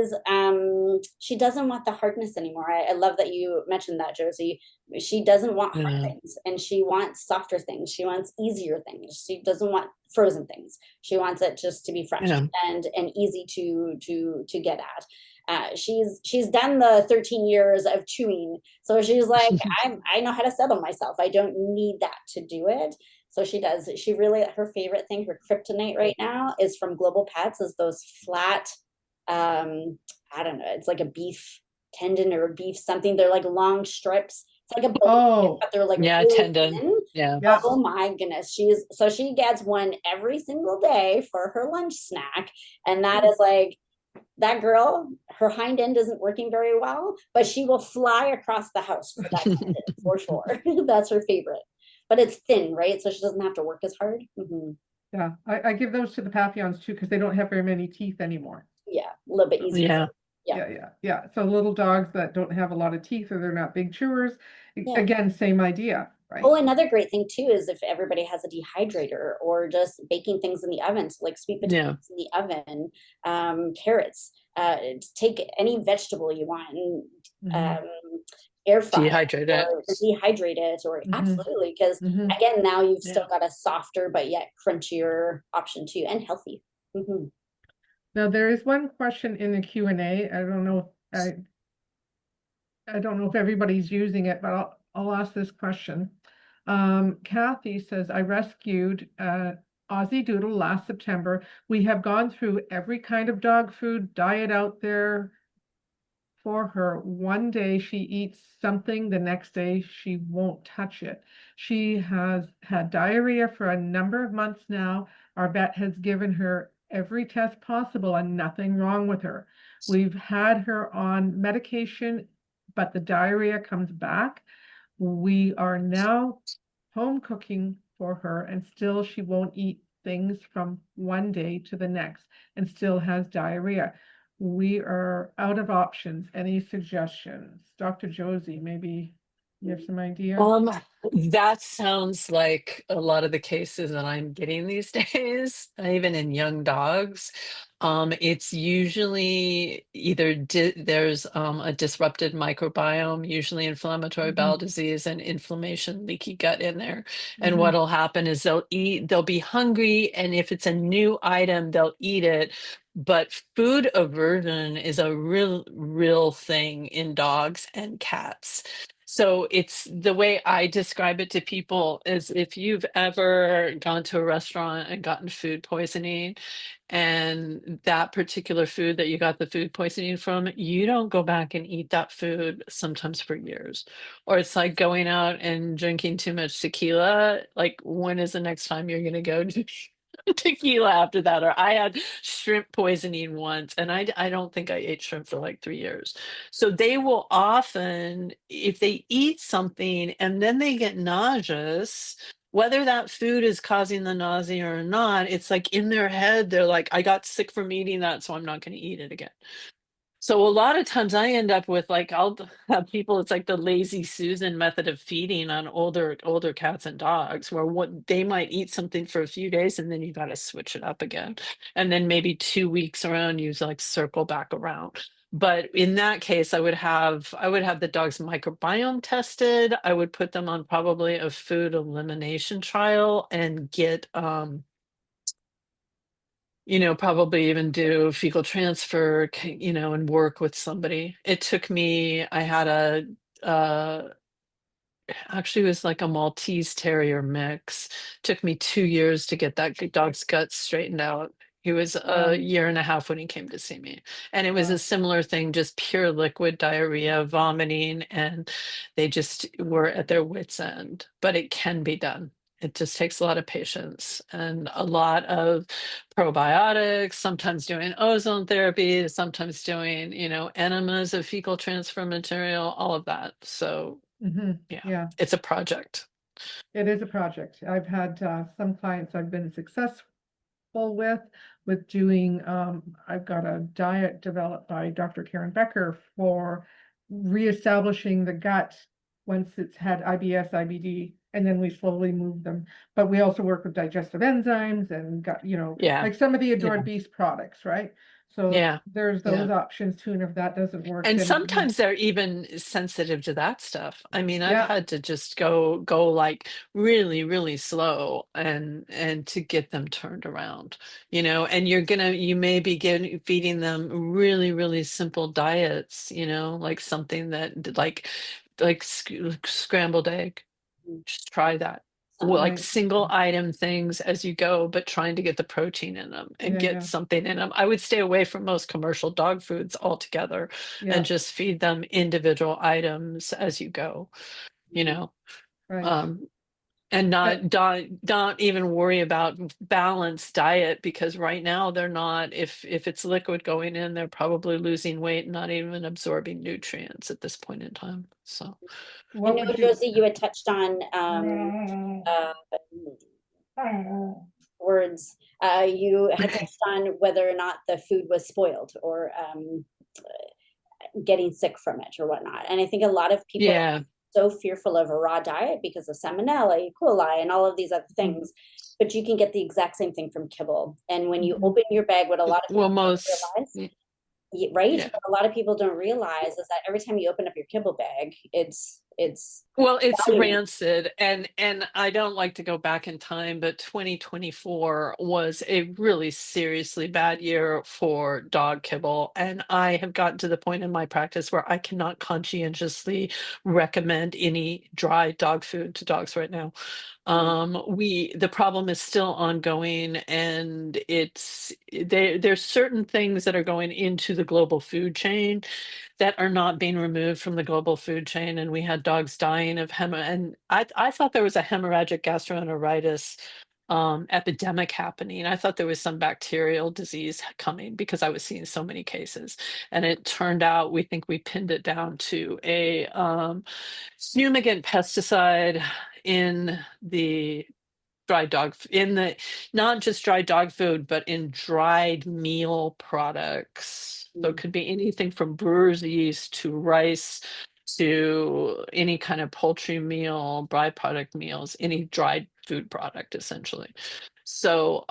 doesn't want the hardness anymore. I love that you mentioned that, Josie. She doesn't want hard Yeah. things, and she wants softer things. She wants easier things. She doesn't want frozen things. She wants it just to be fresh Yeah. and easy to get at. She's done the 13 years of chewing, so she's like, I know how to settle myself. I don't need that to do it. So she does. She really, her favorite thing, her kryptonite right now is from Global Pets, is those flat, I don't know, it's like a beef tendon or a beef something. They're like long strips. It's like a bone, Oh, but they're like Yeah, really tendon. thin. Yeah. yeah. Oh my goodness. She gets one every single day for her lunch snack. And that is like, that girl, her hind end isn't working very well, but she will fly across the house for that tendon, for sure. That's her favorite. But it's thin, right? So she doesn't have to work as hard. Yeah. I give those to the Papillons too, because they don't have very many teeth anymore. Yeah, a little bit easier. Yeah. Yeah. Yeah. So little dogs that don't have a lot of teeth or they're not big chewers, Yeah. again, same idea, right? Oh, another great thing too is if everybody has a dehydrator or just baking things in the oven, so like sweet Yeah. potatoes in the oven, carrots, take any vegetable you want and Mhm. air fry it Dehydrate it. or dehydrate it, or Mhm. absolutely, because Mhm. again, now you've Yeah. still got a softer but yet crunchier option too, and healthy. Now, there is one question in the Q&A. I don't know if everybody's using it, but I'll ask this question. Kathy says, I rescued Aussie Doodle last September. We have gone through every kind of dog food diet out there for her. One day she eats something, the next day she won't touch it. She has had diarrhea for a number of months now. Our vet has given her every test possible and nothing wrong with her. We've had her on medication, but the diarrhea comes back. We are now home cooking for her, and still she won't eat things from one day to the next and still has diarrhea. We are out of options. Any suggestions? Dr. Josie, maybe you have some idea? That sounds like a lot of the cases that I'm getting these days, even in young dogs. It's usually either there's a disrupted microbiome, usually inflammatory bowel disease and inflammation, leaky gut in there. And what'll happen is they'll be hungry, and if it's a new item, they'll eat it. But food aversion is a real thing in dogs and cats. So it's the way I describe it to people is if you've ever gone to a restaurant and gotten food poisoning, and that particular food that you got the food poisoning from, you don't go back and eat that food sometimes for years. Or it's like going out and drinking too much tequila. Like, when is the next time you're going to go to tequila after that? Or I had shrimp poisoning once, and I don't think I ate shrimp for like 3 years. So they will often, if they eat something and then they get nauseous, whether that food is causing the nausea or not, it's like in their head, they're like, I got sick from eating that, so I'm not going to eat it again. So a lot of times I end up with like, I'll have people, it's like the lazy Susan method of feeding on older cats and dogs, where what they might eat something for a few days and then you got to switch it up again. And then maybe 2 weeks around, you like circle back around. But in that case, I would have the dog's microbiome tested. I would put them on probably a food elimination trial and get probably even do fecal transfer, and work with somebody. It took me, I had actually it was like a Maltese Terrier mix. Took me 2 years to get that dog's guts straightened out. He was a year and a half when he came to see me. And it was a similar thing, just pure liquid diarrhea, vomiting, and they just were at their wits' end. But it can be done. It just takes a lot of patience and a lot of probiotics, sometimes doing ozone therapy, sometimes doing, enemas of fecal transfer material, all of that. So Yeah, it's a project. it is a project. I've had some clients I've been successful with doing, I've got a diet developed by Dr. Karen Becker for reestablishing the gut once it's had IBS, IBD, and then we slowly move them. But we also work with digestive enzymes and gut, Yeah. like some of the Yeah. Adored Beast products, right? So Yeah. there's those options too, and if that doesn't work, And then sometimes they're even sensitive to that stuff. I mean, I've yeah, had to just go like really, really slow and to get them turned around, and you may be feeding them really, really simple diets, like something that like scrambled egg. Just try that. Well, like right. single item things as you go, but trying to get the protein in them and get Yeah, something in them. I would stay away from most commercial dog foods altogether yeah, and just feed them individual items as you go, right. um, and not even worry about balanced diet, because right now they're not, if it's liquid going in, they're probably losing weight, not even absorbing nutrients at this point in time. So I What know, would you? Josie, you had touched on words. You had touched on whether or not the food was spoiled or getting sick from it or whatnot. And I think a lot of people yeah. are so fearful of a raw diet because of salmonella, E. coli, and all of these other things. But you can get the exact same thing from kibble. And when you open your bag, what a lot of people Well, don't most realize, right? yeah. What a lot of people don't realize is that every time you open up your kibble bag, it's Well, it's valuable. rancid, and I don't like to go back in time, but 2024 was a really seriously bad year for dog kibble, and I have gotten to the point in my practice where I cannot conscientiously recommend any dry dog food to dogs right now. The problem is still ongoing, and there's certain things that are going into the global food chain that are not being removed from the global food chain, and we had dogs dying of and I thought there was a hemorrhagic gastroenteritis epidemic happening. I thought there was some bacterial disease coming because I was seeing so many cases, and it turned out we think we pinned it down to a fumigant pesticide in the in the not just dry dog food, but in dried meal products. So it could be anything from brewer's yeast to rice to any kind of poultry meal, byproduct meals, any dried food product essentially. So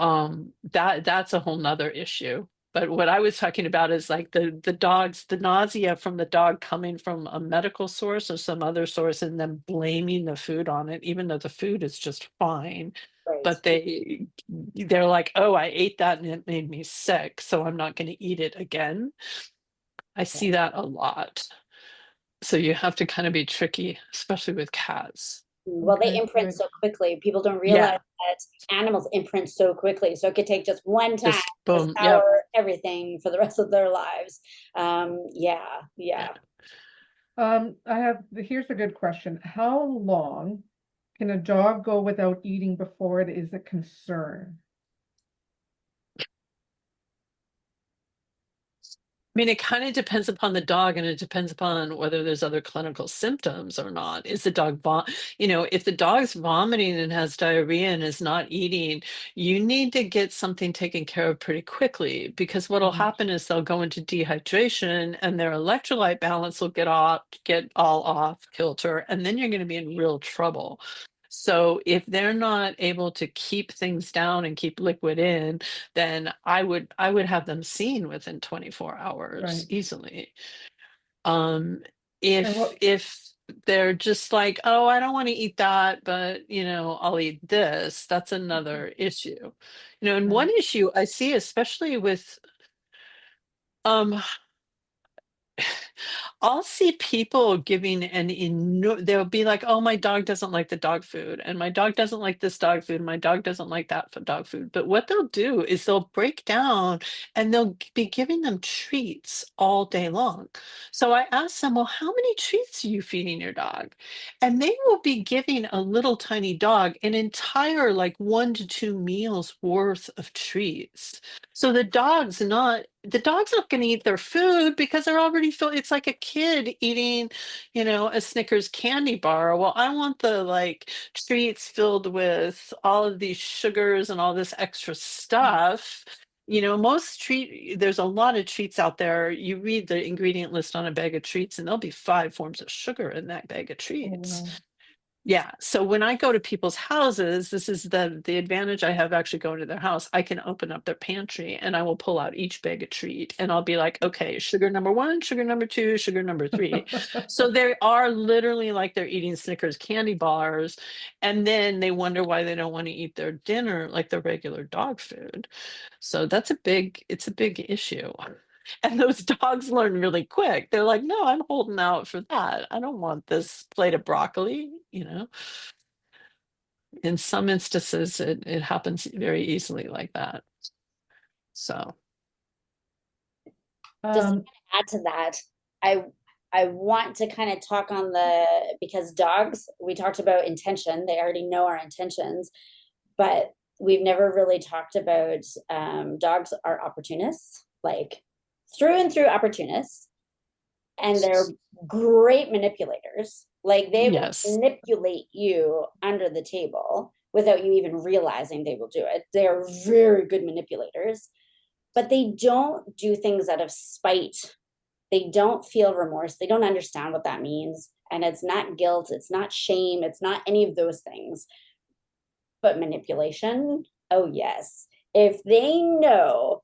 that's a whole nother issue. But what I was talking about is like the nausea from the dog coming from a medical source or some other source and then blaming the food on it, even though the food is just fine. Right. But they're like, oh, I ate that and it made me sick, so I'm not going to eat it again. I see that a lot. So you have to kind of be tricky, especially with cats. Well, they Okay, imprint right. so quickly. People don't Yeah. realize that animals imprint so quickly. So it could take just one time Just to boom. Yep. sour everything for the rest of their lives. Yeah. Here's a good question. How long can a dog go without eating before it is a concern? I mean, it kind of depends upon the dog, and it depends upon whether there's other clinical symptoms or not. Is the dog if the dog's vomiting and has diarrhea and is not eating, you need to get something taken care of pretty quickly, because what'll happen is they'll go into dehydration and their electrolyte balance will get all off kilter, and then you're going to be in real trouble. So if they're not able to keep things down and keep liquid in, then I would have them seen within 24 hours Right. easily. And If what, they're just like, oh, I don't want to eat that, but I'll eat this, that's another issue. And one right. issue I see, especially with um I'll see people giving they'll be like, oh, my dog doesn't like the dog food, and my dog doesn't like this dog food, and my dog doesn't like that for dog food. But what they'll do is they'll break down and they'll be giving them treats all day long. So I ask them, well, how many treats are you feeding your dog? And they will be giving a little tiny dog an entire like 1 to 2 meals worth of treats. So the dog's not going to eat their food because they're already filled. It's like a kid eating, a Snickers candy bar. Well, I want the like treats filled with all of these sugars and all this extra stuff. There's a lot of treats out there. You read the ingredient list on a bag of treats, and there'll be 5 forms of sugar in that bag of Oh, treats. wow. Yeah. So when I go to people's houses, this is the advantage I have actually going to their house. I can open up their pantry and I will pull out each bag of treat, and I'll be like, okay, sugar number 1, sugar number 2, sugar number 3. So they are literally like they're eating Snickers candy bars, and then they wonder why they don't want to eat their dinner like their regular dog food. So it's a big issue. And those dogs learn really quick. They're like, no, I'm holding out for that. I don't want this plate of broccoli. In some instances, it happens very easily like that. So, Just to Um, add to that, I I want to kind of talk on because dogs, we talked about intention, they already know our intentions, but we've never really talked about dogs are opportunists, like through and through opportunists, and they're great manipulators. Like they will yes. manipulate you under the table without you even realizing they will do it. They are very good manipulators, but they don't do things out of spite. They don't feel remorse. They don't understand what that means. And it's not guilt, it's not shame, it's not any of those things. But manipulation, oh, yes. If they know,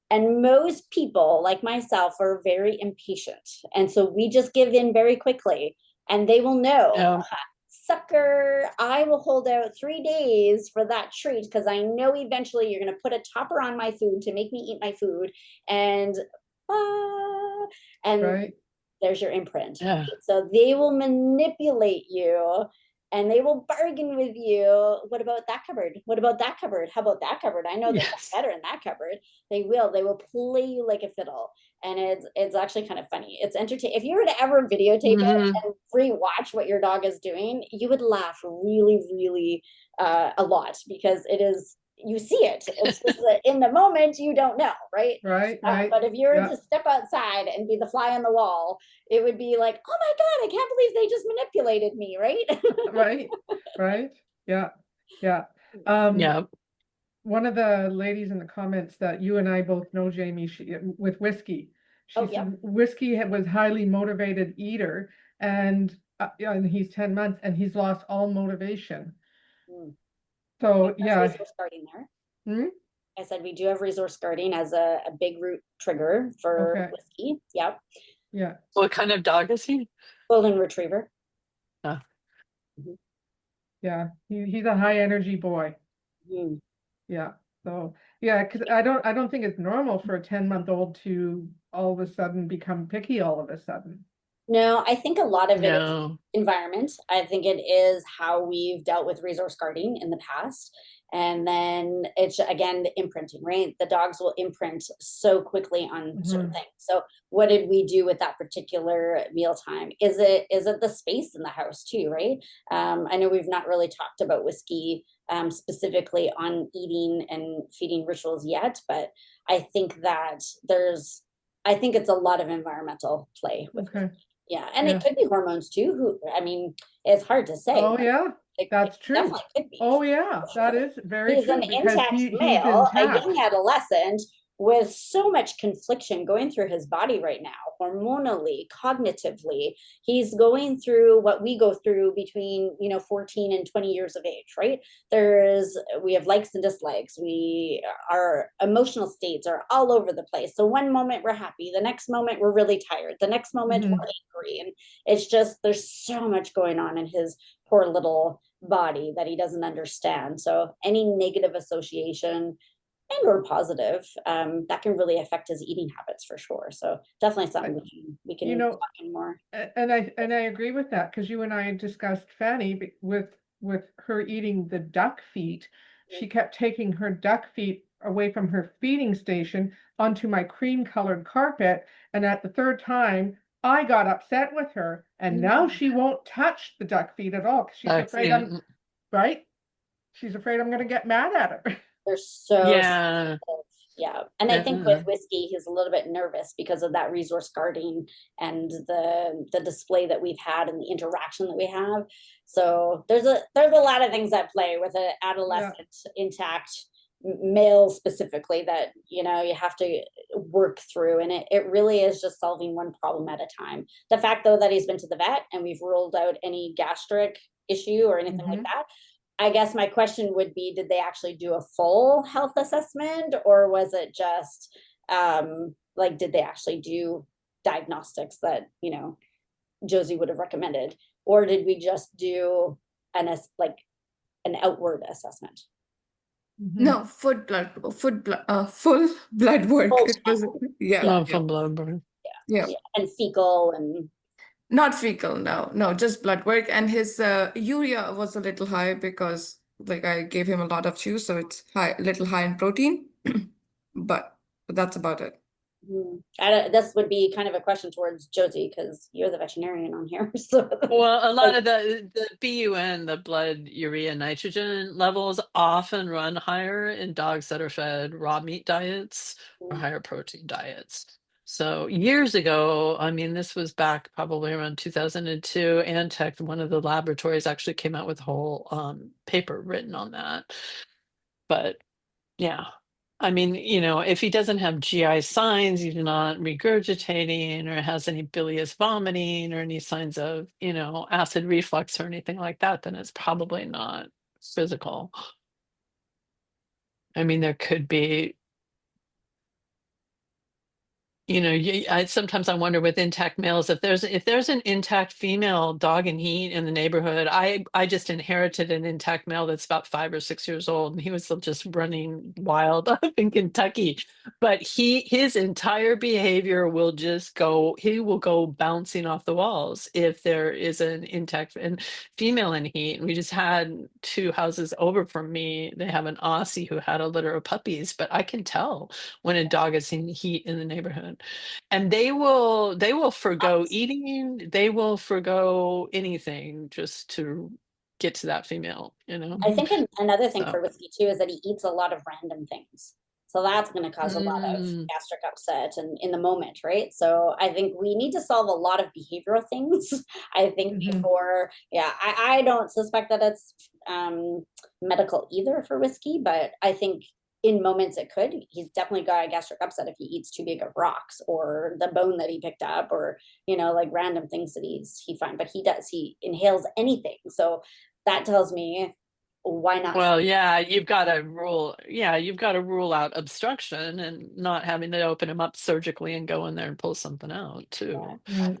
and most people like myself are very impatient. And so we just give in very quickly. and they will know, Yeah. sucker, I will hold out 3 days for that treat because I know eventually you're going to put a topper on my food to make me eat my food. And, and Right. there's your imprint. Yeah. So they will manipulate you and they will bargain with you. What about that cupboard? What about that cupboard? How about that cupboard? I know there's Yes. better in that cupboard. They will play you like a fiddle. And it's actually kind of funny. It's entertaining. If you were to ever videotape it Mhm. and rewatch what your dog is doing, you would laugh really, really a lot because it is, you see it. It's just that in the moment you don't know, right? Right. Right. But if you were Yeah. to step outside and be the fly on the wall, it would be like, oh my God, I can't believe they just manipulated me, right? Right. Right. Yeah. Yeah. Um, Yeah. One of the ladies in the comments that you and I both know, Jamie, with Whiskey, she Oh, yeah. said Whiskey was highly motivated eater, and he's 10 months and he's lost all motivation. Mm. So That's yeah. resource guarding there. Hmm? I said we do have resource guarding as a big root trigger for Okay. Whiskey. Yep. Yeah. What kind of dog is he? Golden Retriever. Oh. Yeah. He's a high energy boy. Mm. Yeah. So yeah, because I don't think it's normal for a 10-month-old to all of a sudden become picky all of a sudden. No, I think a lot of it is No. environment. I think it is how we've dealt with resource guarding in the past. And then it's again the imprinting, right? The dogs will imprint so quickly on certain things. So what did we do with that particular mealtime? Is it the space in the house too, right? I know we've not really talked about Whiskey specifically on eating and feeding rituals yet, but I think that I think it's a lot of environmental play with Okay. yeah, and Yeah. it could be hormones too. I mean, it's hard to say. Oh But yeah, it that's true. definitely could be. Oh yeah, For that sure. is very He's true an because intact he's male, a intact. young adolescent with so much confliction going through his body right now, hormonally, cognitively. He's going through what we go through between, 14 and 20 years of age, right? We have likes and dislikes. Our emotional states are all over the place. So one moment we're happy, the next moment we're really tired, the next moment we're angry. And it's just, there's so much going on in his poor little body that he doesn't understand. So any negative association and or positive, that can really affect his eating habits for sure. So definitely something we can talk in more. And I agree with that because you and I discussed Fanny with her eating the duck feet. She kept taking her duck feet away from her feeding station onto my cream colored carpet, and at the third time I got upset with her, and now she won't touch the duck feet at all because she's afraid I'm right. She's afraid I'm going to get mad at her. They're so Yeah. yeah. And I think with Whiskey, he's a little bit nervous because of that resource guarding and the display that we've had and the interaction that we have. So there's a lot of things at play with an adolescent intact male specifically that you have to work through, and it really is just solving one problem at a time. The fact though that he's been to the vet and we've ruled out any gastric issue or anything like that, I guess my question would be, did they actually do a full health assessment, or was it just did they actually do diagnostics that Josie would have recommended, or did we just do an outward assessment? No, full blood work. Full It was, yeah, Love yeah, from blood. yeah. and fecal and Not fecal, no, just blood work. And his urea was a little high because like I gave him a lot of chew, so it's little high in protein. But that's about it. this would be kind of a question towards Josie because you're the veterinarian on here. So Well, a lot of the BUN, the blood urea nitrogen levels often run higher in dogs that are fed raw meat diets or higher protein diets. So years ago, I mean, this was back probably around 2002, Antech, one of the laboratories actually came out with a whole paper written on that. But yeah. I mean, if he doesn't have GI signs, he's not regurgitating or has any bilious vomiting or any signs of, acid reflux or anything like that, then it's probably not physical. I mean, there could be You know, sometimes I wonder with intact males if there's an intact female dog in heat in the neighborhood. I just inherited an intact male that's about 5 or 6 years old, and he was still just running wild up in Kentucky. But his entire behavior will just go. He will go bouncing off the walls if there is an intact and female in heat. We just had 2 houses over from me. They have an Aussie who had a litter of puppies, but I can tell when a dog is in heat in the neighborhood. And they will forgo eating, they will forgo anything just to get to that female, you know? I think another thing So for whiskey too is that he eats a lot of random things. So that's going to cause a lot of Mm, gastric upset and in the moment, right? So I think we need to solve a lot of behavioral things. I think Mhm. before, yeah, I don't suspect that it's medical either for whiskey, but I think in moments it could. He's definitely got a gastric upset if he eats too big of rocks or the bone that he picked up, or like random things that he finds. But he inhales anything. So that tells me, why not? well, you've gotta rule out obstruction and not having to open him up surgically and go in there and pull something out too. Right.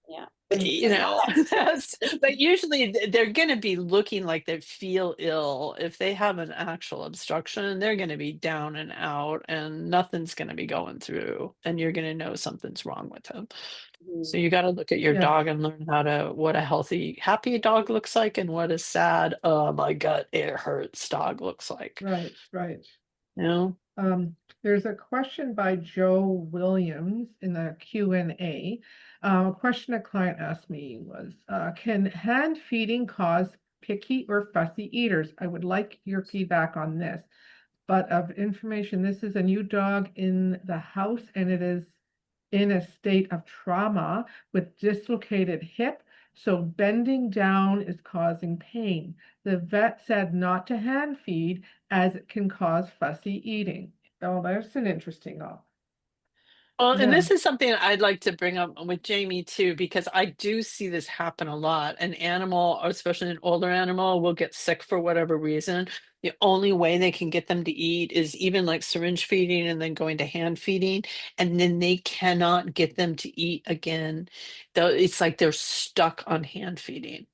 Yeah, which You is not know, that. but usually they're going to be looking like they feel ill. If they have an actual obstruction, they're going to be down and out and nothing's going to be going through, and you're going to know something's wrong with them. So Mhm. you got to look at your Yes. dog and learn what a healthy, happy dog looks like and what a sad, oh my gut, it hurts dog looks like. Right. Right. You know? There's a question by Joe Williams in the Q&A. A question a client asked me was, can hand feeding cause picky or fussy eaters? I would like your feedback on this. But of information, this is a new dog in the house, and it is in a state of trauma with dislocated hip. So bending down is causing pain. The vet said not to hand feed as it can cause fussy eating. Oh, that's an interesting. Well, and Yeah. this is something I'd like to bring up with Jamie too, because I do see this happen a lot. An animal, or especially an older animal, will get sick for whatever reason. The only way they can get them to eat is even like syringe feeding and then going to hand feeding, and then they cannot get them to eat again. Though it's like they're stuck on hand feeding.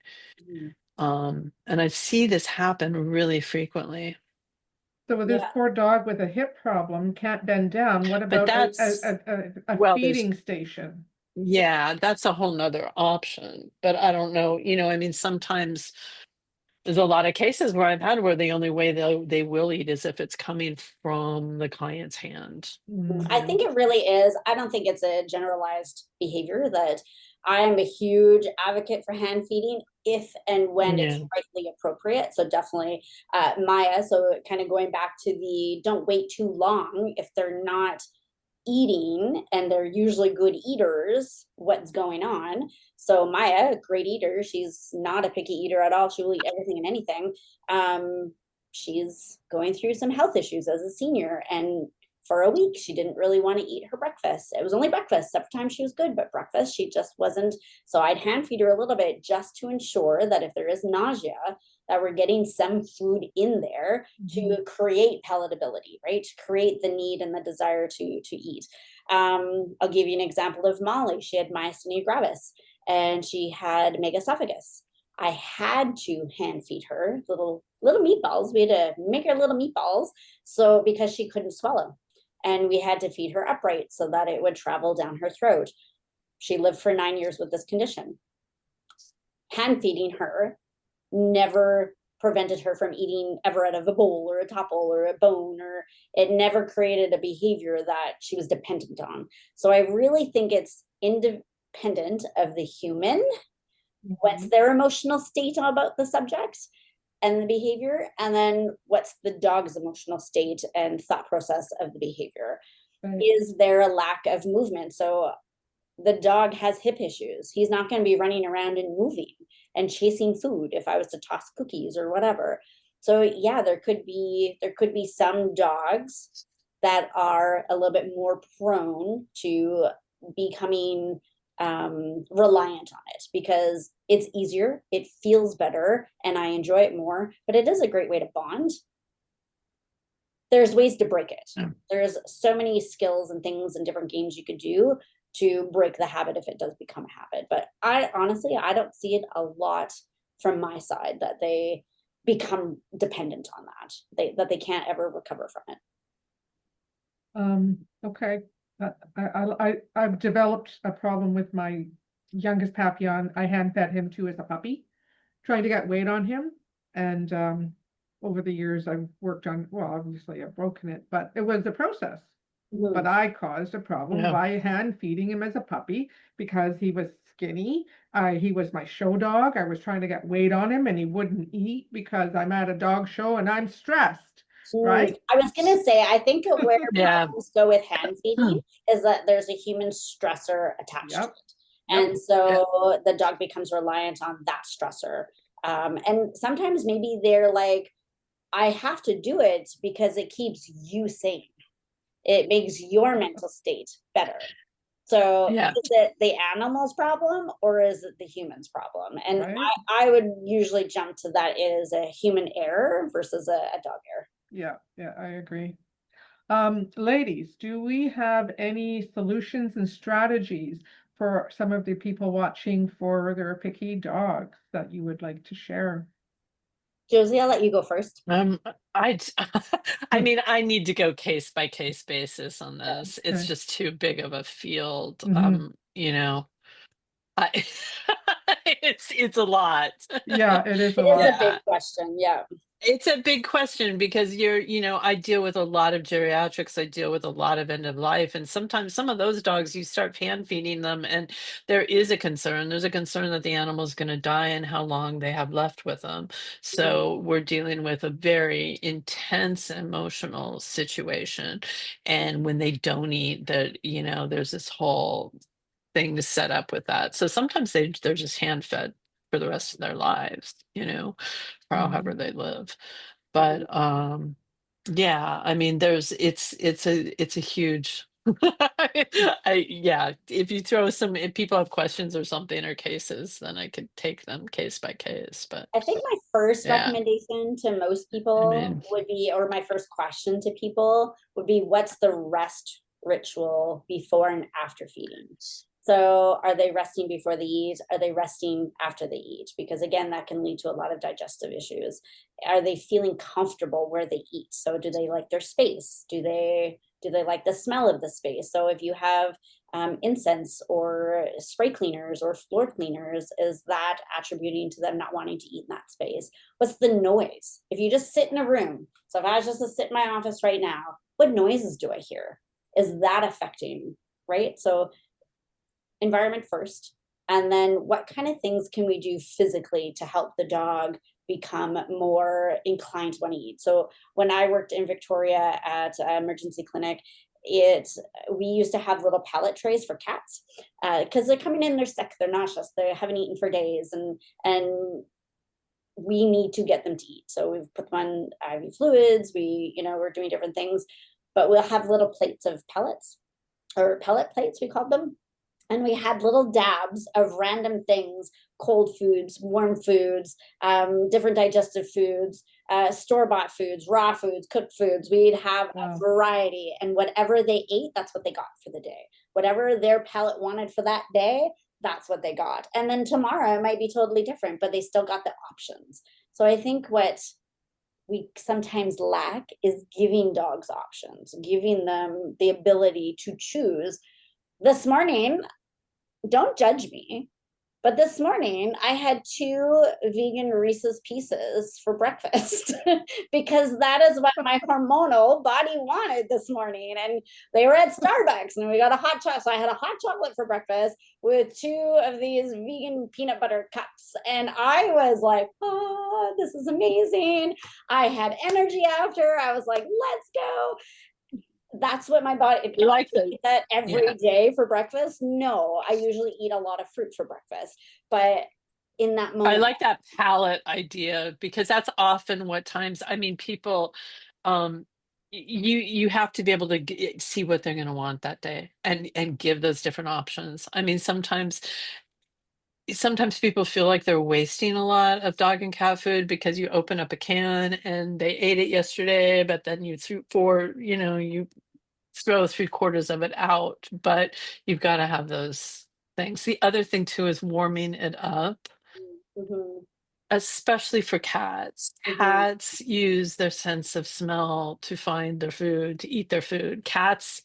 Mhm. And I see this happen really frequently. So with this Yeah. poor dog with a hip problem, can't bend down, what But about that's a well, there's feeding station? yeah, that's a whole nother option. But I don't know, I mean, sometimes there's a lot of cases where I've had where the only way they will eat is if it's coming from the client's hand. Mm, I think it really is. I don't think it's a generalized behavior. That I am a huge advocate for hand feeding if and when it's Yeah. rightly appropriate. So definitely, Maya. So kind of going back to the don't wait too long if they're not eating, and they're usually good eaters, what's going on. So Maya, a great eater, she's not a picky eater at all, she will eat everything and anything. She's going through some health issues as a senior, and for a week she didn't really want to eat her breakfast. It was only breakfast. Several times she was good, but breakfast she just wasn't. So I'd hand feed her a little bit just to ensure that if there is nausea, that we're getting some food in there mhm. to create palatability, right? To create the need and the desire to eat. I'll give you an example of Molly. She had myasthenia gravis and she had megaesophagus. I had to hand feed her little meatballs. We had to make her little meatballs, so because she couldn't swallow, and we had to feed her upright so that it would travel down her throat. She lived for 9 years with this condition. Hand feeding her never prevented her from eating ever out of a bowl or a topple or a bone, or it never created a behavior that she was dependent on. So I really think it's independent of the human, what's their emotional state about the subject and the behavior, and then what's the dog's emotional state and thought process of the behavior. Right. Is there a lack of movement? So the dog has hip issues. He's not going to be running around and moving and chasing food if I was to toss cookies or whatever. So yeah, there could be some dogs that are a little bit more prone to becoming reliant on it because it's easier, it feels better, and I enjoy it more. But it is a great way to bond. there's ways to break it. Yeah. There's so many skills and things and different games you could do to break the habit if it does become a habit. But I honestly, I don't see it a lot from my side that they become dependent on that they can't ever recover from it. Okay. I've developed a problem with my youngest Papillon. I hand fed him to as a puppy, trying to get weight on him. And over the years, I've worked on, well, obviously I've broken it, but it was a process. Mhm. But I caused a problem Yeah. by hand feeding him as a puppy because he was skinny. He was my show dog. I was trying to get weight on him and he wouldn't eat because I'm at a dog show and I'm stressed, right? I was gonna say, I think where Yeah. problems go with hand feeding is that there's a human stressor attached to Yep. it. Yep. And so the dog becomes reliant on that stressor. And sometimes maybe they're like, I have to do it because it keeps you sane. It makes your mental state better. So Yeah. is it the animal's problem or is it the human's problem? And Right. I would usually jump to that it is a human error versus a dog error. Yeah, I agree. Ladies, do we have any solutions and strategies for some of the people watching for their picky dogs that you would like to share? Josie, I'll let you go first. I I mean, I need to go case by case basis on this. It's Okay. just too big of a field. Mhm. You know, I it's a lot. Yeah, it is It a is a lot. big Yeah. question. Yeah. It's a big question because I deal with a lot of geriatrics, I deal with a lot of end of life, and sometimes some of those dogs, you start hand feeding them, and there is a concern. There's a concern that the animal's going to die and how long they have left with them. So we're dealing with a very intense emotional situation. And when they don't eat, there's this whole thing to set up with that. So sometimes they're just hand fed for the rest of their lives, for however Mhm. they live. Mhm. But yeah, I mean it's a huge yeah, if people have questions or something or cases, then I could take them case by case. But I think my first yeah, recommendation to most I people mean, would be, or my first question to people would be, what's the rest ritual before and after feeding? So are they resting before they eat? Are they resting after they eat? Because again, that can lead to a lot of digestive issues. Are they feeling comfortable where they eat? So do they like their space? Do they like the smell of the space? So if you have incense or spray cleaners or floor cleaners, is that attributing to them not wanting to eat in that space? What's the noise? If you just sit in a room, so if I was just to sit in my office right now, what noises do I hear? Is that affecting, right? So environment first, and then what kind of things can we do physically to help the dog become more inclined to want to eat? So when I worked in Victoria at an emergency clinic, we used to have little pallet trays for cats because they're coming in, they're sick, they're nauseous, they haven't eaten for days, and we need to get them to eat. So we've put them on IV fluids, we're doing different things, but we'll have little plates of pellets, or pellet plates we called them, and we had little dabs of random things: cold foods, warm foods, different digestive foods, store-bought foods, raw foods, cooked foods. We'd have a Wow. variety, and whatever they ate, that's what they got for the day. Whatever their palate wanted for that day, that's what they got. And then tomorrow it might be totally different, but they still got the options. So I think what we sometimes lack is giving dogs options, giving them the ability to choose. This morning, don't judge me, but this morning I had 2 vegan Reese's Pieces for breakfast because that is what my hormonal body wanted this morning. And they were at Starbucks and we got a hot chocolate. So I had a hot chocolate for breakfast with 2 of these vegan peanut butter cups. And I was like, oh, this is amazing. I had energy after. I was like, let's go. That's what my body, if I I like eat that yeah. every day for breakfast, no, I usually eat a lot of fruit for breakfast. But in that I moment, like that palette idea because that's often what times, I mean, people, um, you have to be able to see what they're going to want that day and give those different options. I mean, sometimes sometimes people feel like they're wasting a lot of dog and cat food because you open up a can and they ate it yesterday, but then you you throw 3/4 of it out, but you've got to have those things. The other thing too is warming it up, Mhm, especially for cats. mhm. Cats use their sense of smell to find their food, to eat their food. Cats,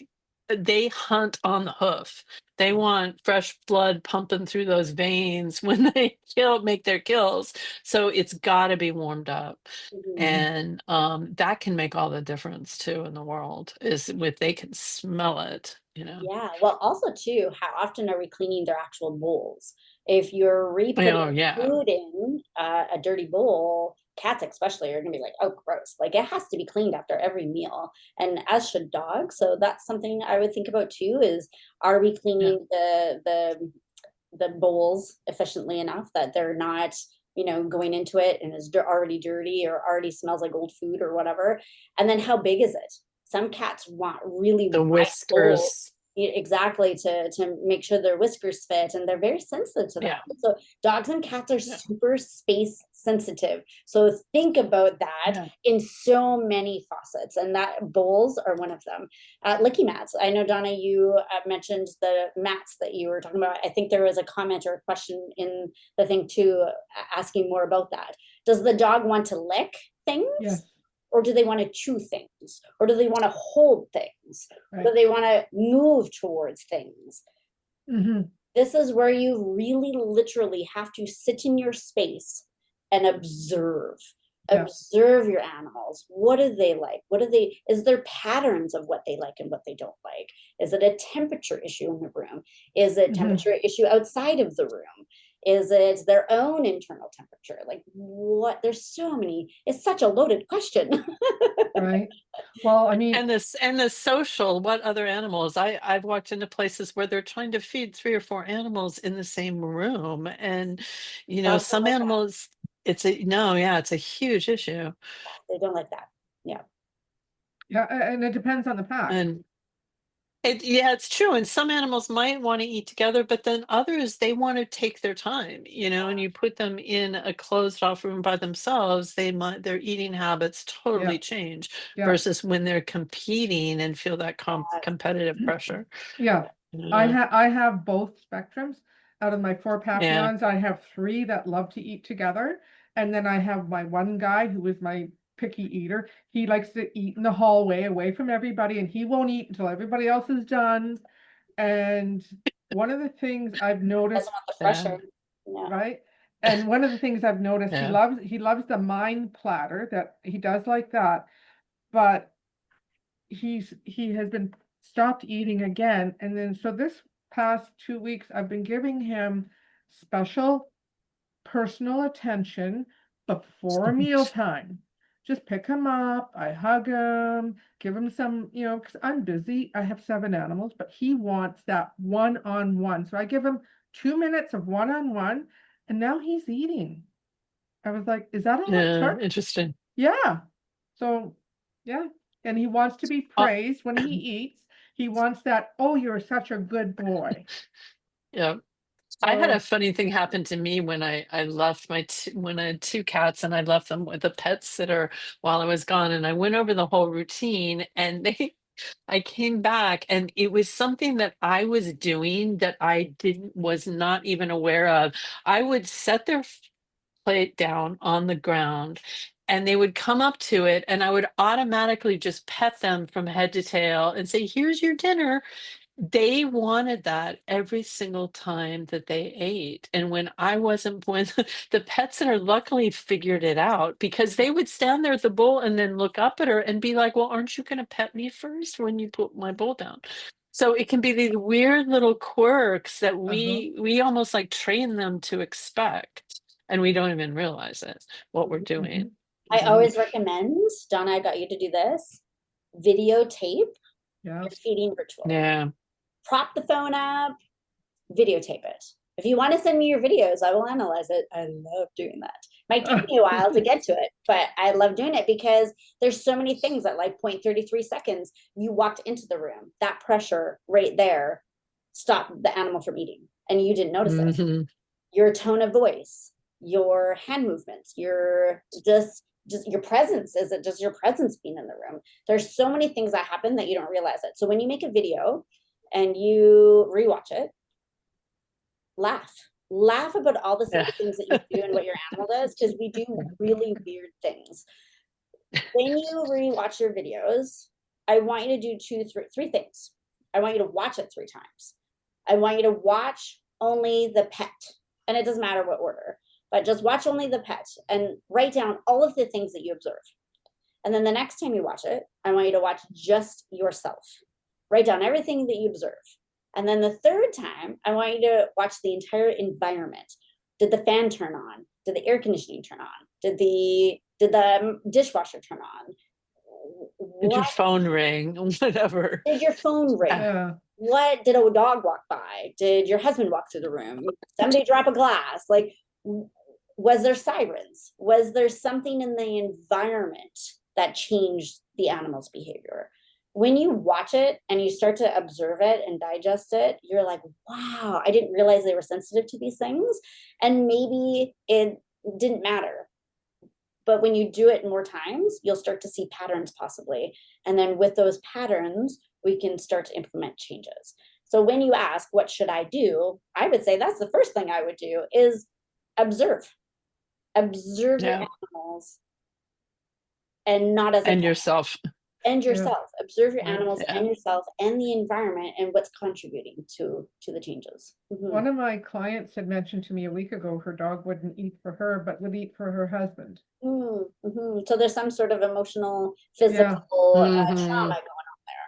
they hunt on the hoof. They want fresh blood pumping through those veins when they make their kills. So it's got to be warmed up. Mhm. And that can make all the difference too in the world, is with they can smell it, you know. Yeah, well, also too, how often are we cleaning their actual bowls? If you're Oh re-putting yeah. food in a dirty bowl, cats especially are gonna be like, "Oh, gross." Like, it has to be cleaned after every meal, and as should dogs. So that's something I would think about too, is are we Yeah. cleaning the bowls efficiently enough that they're not, going into it and is already dirty or already smells like old food or whatever. And then how big is it? Some cats want really The wide bowls. whiskers. Exactly, to make sure their whiskers fit, and they're very sensitive to that. Yeah. So dogs and cats are Yeah. super space sensitive. So think about that Yeah. in so many facets, and that bowls are one of them. Licky mats. I know, Donna, you mentioned the mats that you were talking about. I think there was a comment or a question in the thing too, asking more about that. Does the dog want to lick things? Yes, Or do they want to chew things? Or do they want to hold things? Or right. do they want to move towards things? Hmm. This is where you really literally have to sit in your space and observe. Yeah. Observe your animals. What do they like? Is there patterns of what they like and what they don't like? Is it a temperature issue in the room? Is it Hmm. temperature issue outside of the room? Is it their own internal temperature? Like, what? There's so many. It's such a loaded question. Right. Well, I mean, And the social, what other animals? I've walked into places where they're trying to feed 3 or 4 animals in the same room, and Dogs don't some like that. animals, it's a no, yeah, it's a huge issue. They don't like that. Yeah. yeah, and it depends on the pack. And yeah, it's true. And some animals might want to eat together, but then others, they want to take their time, and you put them in a closed off room by themselves, their eating habits Yeah, totally change yeah. versus when they're competing and feel that competitive pressure. Yeah, Yeah. I have both spectrums. Out of my 4 Yeah. Papillons, I have 3 that love to eat together, and then I have my one guy who is my picky eater. He likes to eat in the hallway away from everybody, and he won't eat until everybody else is done. And one of the things I've noticed, Doesn't want the Yeah. pressure. Yeah. right? And one of the things I've noticed, Yeah. he loves the mine platter, that he does like that, but he has been stopped eating again. And then so this past 2 weeks I've been giving him special personal attention before mealtime. Just pick him up, I hug him, give him some, because I'm busy. I have 7 animals, but he wants that one-on-one. So I give him 2 minutes of one-on-one, and now he's eating. I was like, is that how it Yeah. starts? Interesting. Yeah. So, yeah. And he wants to be Uh, praised when he eats. He wants that, oh, you're such a good boy. yeah. I had a So, funny thing happen to me when I left when I had 2 cats and I left them with a pet sitter while I was gone, and I went over the whole routine, and I came back and it was something that I was doing that I didn't was not even aware of. I would set their plate down on the ground, and they would come up to it, and I would automatically just pet them from head to tail and say, "Here's your dinner." They wanted that every single time that they ate, and when the pet center luckily figured it out, because they would stand there at the bowl and then look up at her and be like, "Well, aren't you gonna pet me first when you put my bowl down?" So it can be these weird little quirks that uh-huh. we almost, like, train them to expect, and we don't even realize it, what we're Mhm. doing, I you know? always recommend, Donna, I got you to do this, videotape Yeah. your feeding ritual. Yeah. Prop the phone up, videotape it. If you want to send me your videos, I will analyze it. I love doing that. Might take me a while to get to it, but I love doing it because there's so many things at like 0.33 seconds. You walked into the room, that pressure right there stopped the animal from eating, and you didn't notice it. Mhm. your tone of voice, your hand movements, your just your presence. Is it just your presence being in the room? There's so many things that happen that you don't realize it. So when you make a video and you rewatch it, laugh about all the silly things that you do and what your animal does, because we do really weird things. When you rewatch your videos, I want you to do three things. I want you to watch it 3 times. I want you to watch only the pet, and it doesn't matter what order, but just watch only the pet and write down all of the things that you observe. And then the next time you watch it, I want you to watch just yourself. Write down everything that you observe. And then the third time, I want you to watch the entire environment. Did the fan turn on? Did the air conditioning turn on? Did the dishwasher turn on? Did your phone ring? Whatever. Did your phone ring? Yeah. What did a dog walk by? Did your husband walk through the room? Somebody drop a glass? Like, was there sirens? Was there something in the environment that changed the animal's behavior? When you watch it and you start to observe it and digest it, you're like, wow, I didn't realize they were sensitive to these things. And maybe it didn't matter. But when you do it more times, you'll start to see patterns possibly. And then with those patterns, we can start to implement changes. So when you ask, what should I do? I would say that's the first thing I would do is observe. Observe your animals, and not as and yourself. And yourself. Observe your animals Yeah. and yourself and the environment and what's contributing to the changes. One of my clients had mentioned to me a week ago her dog wouldn't eat for her, but would eat for her husband. So there's some sort of emotional, physical trauma going on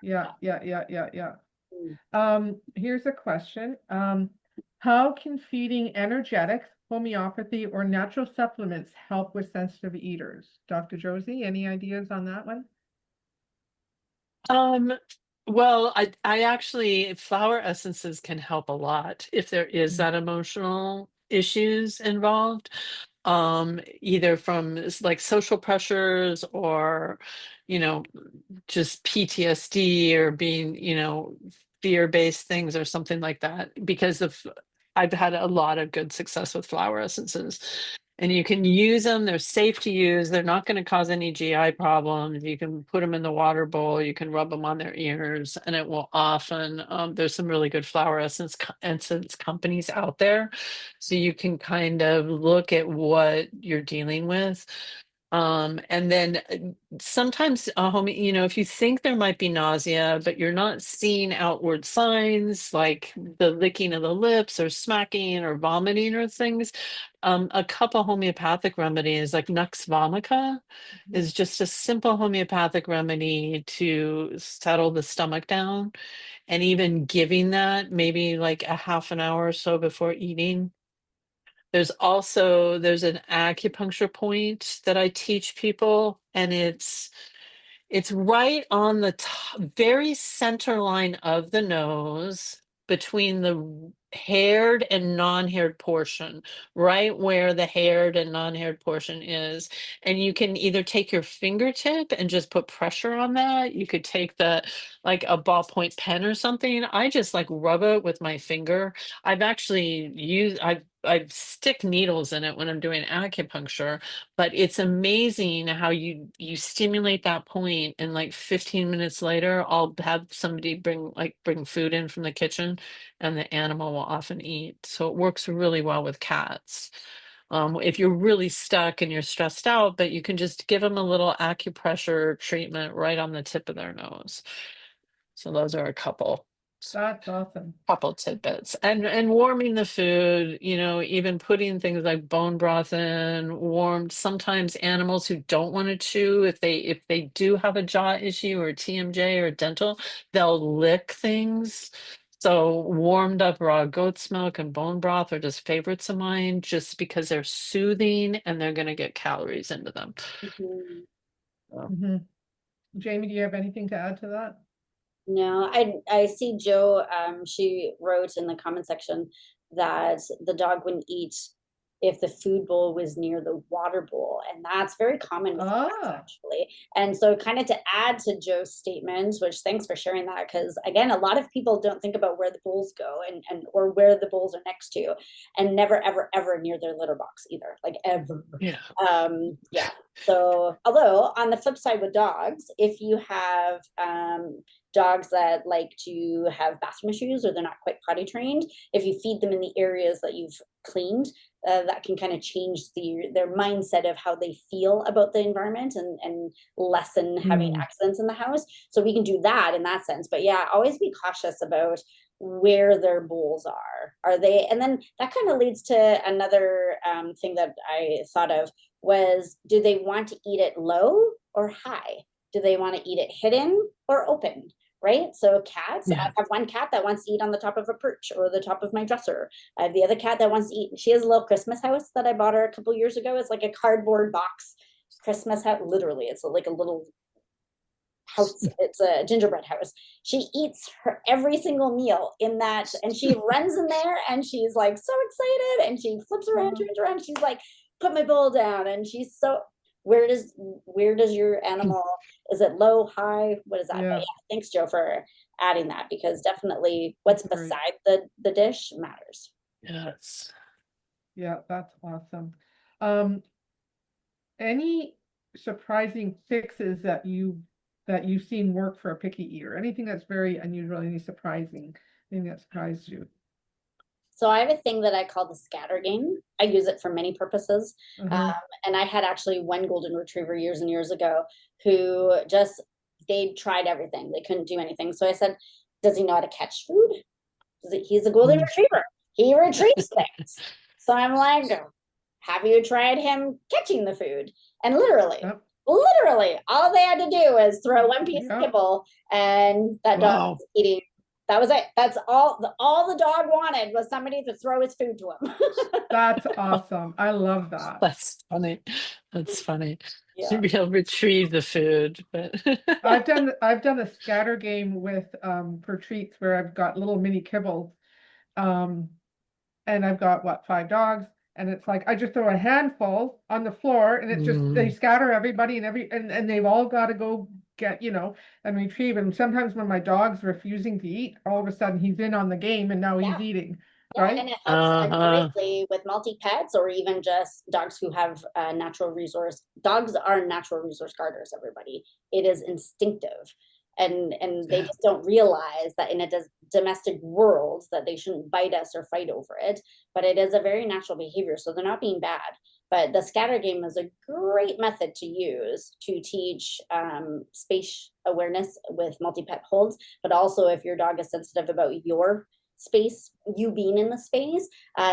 there. Yeah. Here's a question. How can feeding energetics, homeopathy, or natural supplements help with sensitive eaters? Dr. Josie, any ideas on that one? Well, I actually, flower essences can help a lot if there is that emotional issues involved, either from like social pressures or, just PTSD or being, fear-based things or something like that. Because I've had a lot of good success with flower essences. And you can use them, they're safe to use, they're not going to cause any GI problems. You can put them in the water bowl, you can rub them on their ears, and it will often, there's some really good flower essence companies out there. So you can kind of look at what you're dealing with. And then sometimes if you think there might be nausea, but you're not seeing outward signs like the licking of the lips or smacking or vomiting or things, a couple homeopathic remedies like Nux vomica is just a simple homeopathic remedy to settle the stomach down, and even giving that maybe like a half an hour or so before eating. There's an acupuncture point that I teach people, and it's right on the very center line of the nose, between the haired and non-haired portion, right where the haired and non-haired portion is. And you can either take your fingertip and just put pressure on that. You could take like a ballpoint pen or something. I just like rub it with my finger. I've actually I stick needles in it when I'm doing acupuncture, but it's amazing how you stimulate that point, and like 15 minutes later I'll have somebody bring food in from the kitchen, and the animal will often eat. So it works really well with cats. If you're really stuck and you're stressed out, but you can just give them a little acupressure treatment right on the tip of their nose. So those are a couple That's awesome. tidbits. And warming the food, even putting things like bone broth in, warmed. Sometimes animals who don't want to chew, if they do have a jaw issue or TMJ or dental, they'll lick things. So warmed up raw goat's milk and bone broth are just favorites of mine, just because they're soothing and they're going to get calories into them. Jamie, do you have anything to add to that? No, I see Jo, she wrote in the comment section that the dog wouldn't eat if the food bowl was near the water bowl. And that's very common with cats, actually. And so kind of to add to Joe's statements, which thanks for sharing that, because again, a lot of people don't think about where the bowls go and or where the bowls are next to, and never, ever, ever near their litter box either, like ever. Yeah. Yeah. So, although on the flip side with dogs, if you have dogs that like to have bathroom issues or they're not quite potty trained, if you feed them in the areas that you've cleaned, that can kind of change their mindset of how they feel about the environment and lessen having accidents in the house. So we can do that in that sense. But yeah, always be cautious about where their bowls are. Are they? And then that kind of leads to another thing that I thought of was, do they want to eat it low or high? Do they want to eat it hidden or open? Right? So cats, I have one cat that wants to eat on the top of a perch or the top of my dresser. I have the other cat that wants to eat. She has a little Christmas house that I bought her a couple years ago. It's like a cardboard box Christmas house. Literally, it's like a little house. It's a gingerbread house. She eats her every single meal in that, and she runs in there and she's like so excited and she flips around, turns around. She's like, put my bowl down. And she's so, where does your animal, is it low, high? What is that? Yeah. But yeah, thanks, Joe, for adding that, because definitely what's beside the dish matters. Yes. Yeah, that's awesome. Any surprising fixes that you've seen work for a picky eater? Anything that's very unusual, any surprising thing that surprised you? So I have a thing that I call the scatter game. I use it for many purposes. And I had actually one golden retriever years and years ago who just, they tried everything. They couldn't do anything. So I said, does he know how to catch food? He's a golden retriever. He retrieves things. So I'm like, have you tried him catching the food? And literally, all they had to do is throw one piece of kibble and that dog was eating. That was it. That's all the dog wanted was somebody to throw his food to him. That's awesome. I love that. That's funny. That's funny. Yeah. He'll retrieve the food, but I've done a scatter game with for treats where I've got little mini kibbles. And I've got 5 dogs, and it's like I just throw a handful on the floor and it's just they scatter everybody and they've all got to go get, and retrieve. And sometimes when my dog's refusing to eat, all of a sudden he's in on the game and now he's eating. Right? And it helps greatly with multi-pets or even just dogs who have natural resource. Dogs are natural resource guarders, everybody. It is instinctive. And they just don't realize that in a domestic world that they shouldn't bite us or fight over it. But it is a very natural behavior. So they're not being bad. But the scatter game is a great method to use to teach space awareness with multi-pet holds. But also if your dog is sensitive about your space, you being in the space,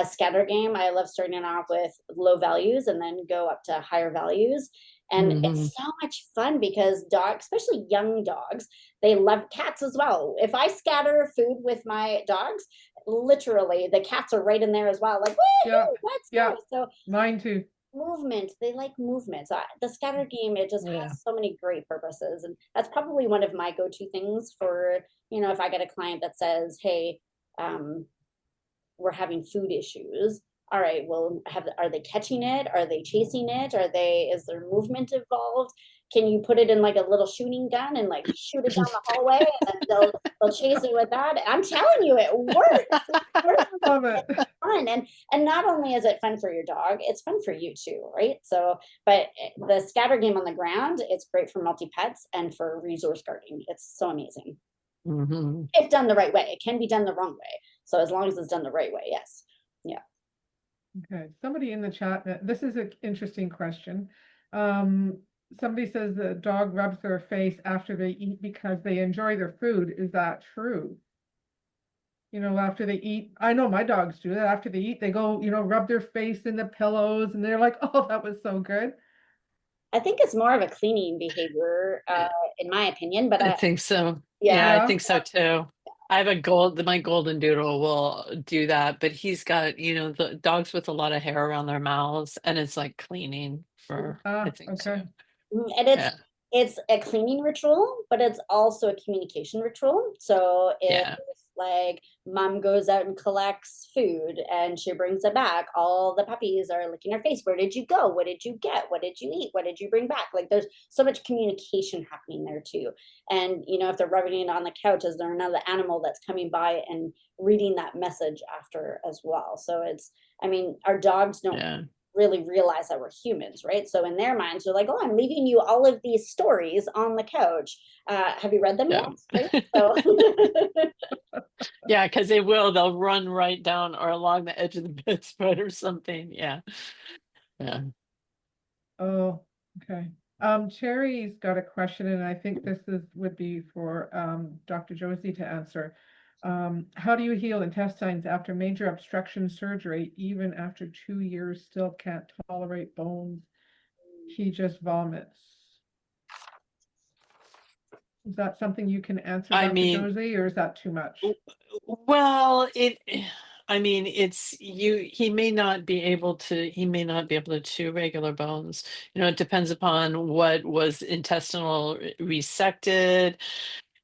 scatter game, I love starting off with low values and then go up to higher values. And it's so much fun because dogs, especially young dogs, they love cats as well. If I scatter food with my dogs, literally the cats are right in there as well. Like, let's go. So mine too. Movement, they like movement. So the scatter game, it just has so many great purposes. And that's probably one of my go-to things for, if I get a client that says, hey, we're having food issues. All right, well, are they catching it? Are they chasing it? Is there movement involved? Can you put it in like a little shooting gun and like shoot it down the hallway and they'll chase it with that? I'm telling you, it works. Love it. It's fun. And not only is it fun for your dog, it's fun for you too, right? So, but the scatter game on the ground, it's great for multi-pets and for resource guarding. It's so amazing. If done the right way. It can be done the wrong way. So as long as it's done the right way, yes. Yeah. Okay. Somebody in the chat, this is an interesting question. Somebody says the dog rubs their face after they eat because they enjoy their food. Is that true? After they eat, I know my dogs do that. After they eat, they go, rub their face in the pillows and they're like, oh, that was so good. I think it's more of a cleaning behavior, in my opinion, but I think so. Yeah, I think so too. I have my golden doodle will do that, but he's got, the dogs with a lot of hair around their mouths, and it's like cleaning for, I think so. And it's a cleaning ritual, but it's also a communication ritual. So if Like mom goes out and collects food and she brings it back. All the puppies are licking her face. Where did you go? What did you get? What did you eat? What did you bring back? Like there's so much communication happening there too. And you know, if they're rubbing it on the couch, is there another animal that's coming by and reading that message after as well? So it's, I mean, our dogs don't Yeah. really realize that we're humans, right? So in their minds, they're like, oh, I'm leaving you all of these stories on the couch. Have you read them Yeah. yet? Right? So Yeah, because they'll run right down or along the edge of the bedspread or something. Yeah. Yeah. Oh, okay. Cherry's got a question, and I think would be for Dr. Josie to answer. How do you heal intestines after major obstruction surgery, even after 2 years, still can't tolerate bones? He just vomits. Is that something you can answer, I Dr. mean, Josie, or is that too much? well, I mean, he may not be able to chew regular bones. You know, it depends upon what was intestinal resected.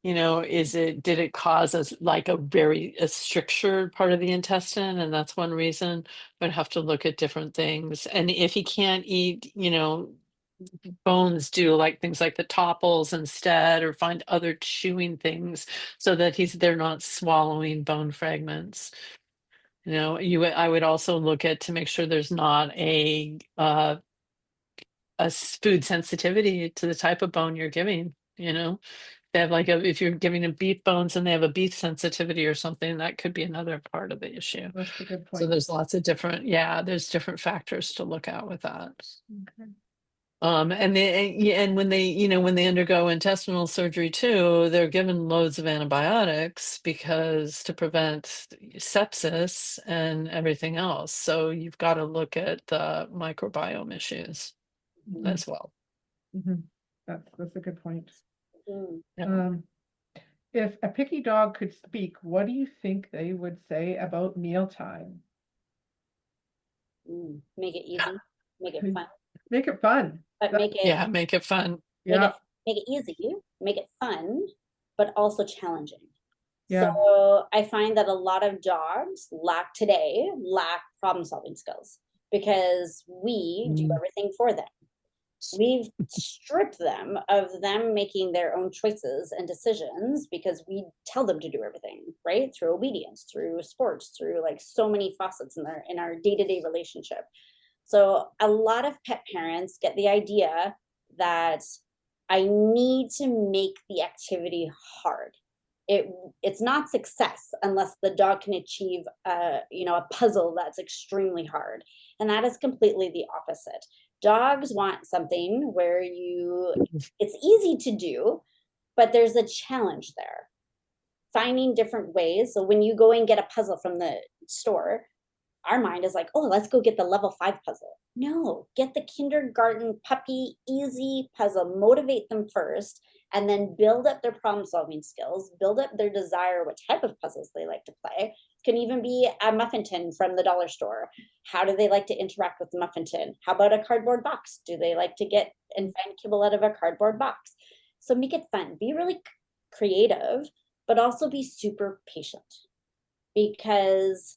You know, did it cause like a strictured part of the intestine? And that's one reason. But have to look at different things. And if he can't eat, you know, bones, do like things like the topples instead, or find other chewing things so that they're not swallowing bone fragments. You know, I would also look at to make sure there's not a food sensitivity to the type of bone you're giving. You know, they have if you're giving them beef bones and they have a beef sensitivity or something, that could be another part of the issue. That's a good So point. there's lots of there's different factors to look at with that. Okay. And when they undergo intestinal surgery too, they're given loads of antibiotics because to prevent sepsis and everything else. So you've got to look at the microbiome issues Mhm. as well. Mhm. That's a good point. Yeah. If a picky dog could speak, what do you think they would say about mealtime? make it easy, make it fun, Make it fun. but make it Yeah, make it fun. Yeah. make it easy, make it fun, but also challenging. Yeah. So I find that a lot of dogs lack problem solving skills because we do Mm. everything for them. We've stripped them of them making their own choices and decisions because we tell them to do everything, right? Through obedience, through sports, through like so many facets in our day-to-day relationship. So a lot of pet parents get the idea that I need to make the activity hard. It's not success unless the dog can achieve a puzzle that's extremely hard. And that is completely the opposite. Dogs want something where it's easy to do, but there's a challenge there. Finding different ways. So when you go and get a puzzle from the store, our mind is like, oh, let's go get the level 5 puzzle. No, get the kindergarten puppy easy puzzle, motivate them first, and then build up their problem solving skills, build up their desire, what type of puzzles they like to play. It can even be a muffin tin from the dollar store. How do they like to interact with the muffin tin? How about a cardboard box? Do they like to get and find kibble out of a cardboard box? So make it fun, be really creative, but also be super patient because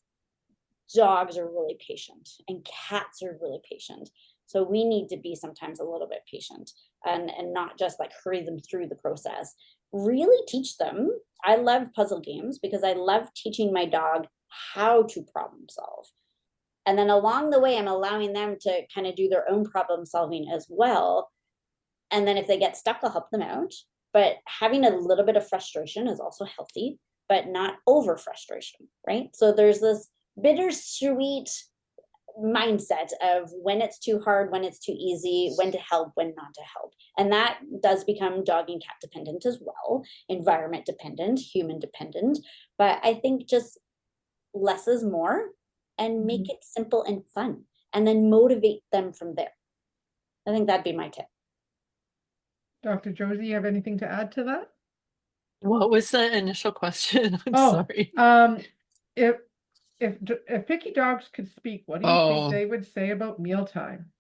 dogs are really patient and cats are really patient. So we need to be sometimes a little bit patient and not just like hurry them through the process. Really teach them. I love puzzle games because I love teaching my dog how to problem solve. And then along the way, I'm allowing them to kind of do their own problem solving as well. And then if they get stuck, I'll help them out. But having a little bit of frustration is also healthy, but not over frustration, right? So there's this bittersweet mindset of when it's too hard, when it's too easy, when to help, when not to help. And that does become dog and cat dependent as well, environment dependent, human dependent. But I think just less is more and make it simple and fun and then motivate them from there. I think that'd be my tip. Dr. Josie, you have anything to add to that? What was the initial question? I'm Oh, sorry. If picky dogs could speak, what do you think they would say about mealtime?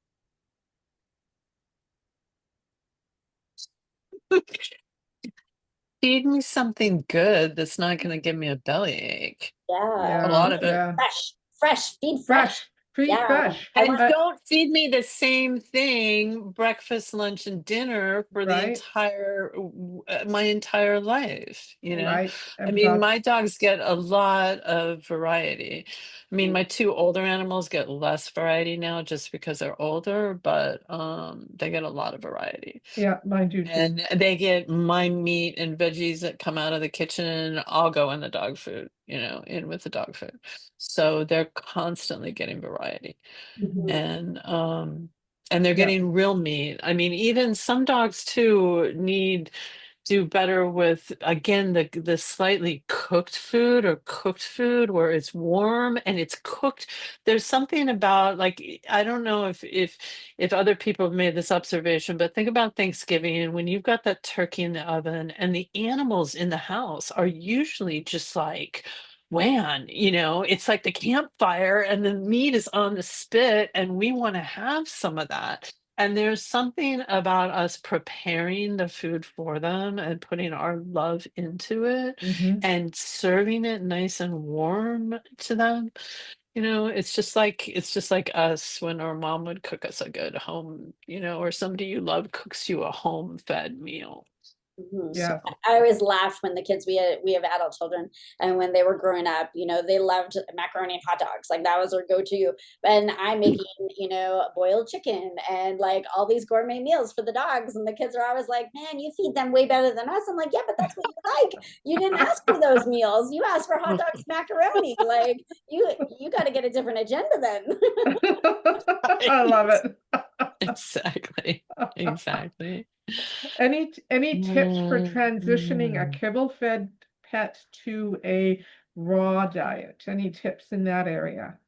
feed me something good that's not going to give me a bellyache. Yeah. A lot of it. Yeah. Fresh, feed fresh. Feed Yeah. fresh. I And want- don't feed me the same thing breakfast, lunch, and dinner for the Right. my entire life, you know? Right. I mean, That's- my dogs get a lot of variety. I mean, Mm. my two older animals get less variety now just because they're older, but they get a lot of variety. yeah, mine do too. And they get my meat and veggies that come out of the kitchen. I'll go in the dog food, you know, in with the dog food. So they're constantly getting variety. And they're Yeah. getting real meat. I mean, even some dogs too do better with, again, the slightly cooked food where it's warm and it's cooked. There's something about, like, I don't know if other people have made this observation, but think about Thanksgiving and when you've got that turkey in the oven and the animals in the house are usually just like, man, you know, it's like the campfire and the meat is on the spit and we want to have some of that. And there's something about us preparing the food for them and putting our love into it Mhm. and serving it nice and warm to them. You know, it's just like us when our mom would cook us a good home, you know, or somebody you love cooks you a home-fed meal. Mhm. Yeah. I always laughed when the kids, we have adult children, and when they were growing up, you know, they loved macaroni and hot dogs. Like that was their go-to. And I'm making, you know, boiled chicken and like all these gourmet meals for the dogs. And the kids are always like, man, you feed them way better than us. I'm like, yeah, but that's what you like. You didn't ask for those meals. You asked for hot dogs, macaroni. Like you got to get a different agenda then. I love it. Exactly. Exactly. Any tips for transitioning a Mm. kibble-fed pet to a raw diet? Any tips in that area?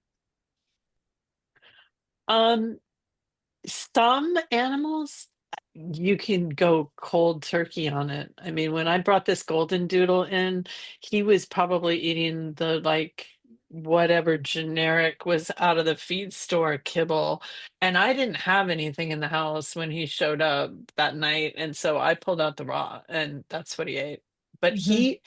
Um, some animals, you can go cold turkey on it. I mean, when I brought this golden doodle in, he was probably eating the like whatever generic was out of the feed store kibble. And I didn't have anything in the house when he showed up that night. And so I pulled out the raw and that's what he ate. But Mhm.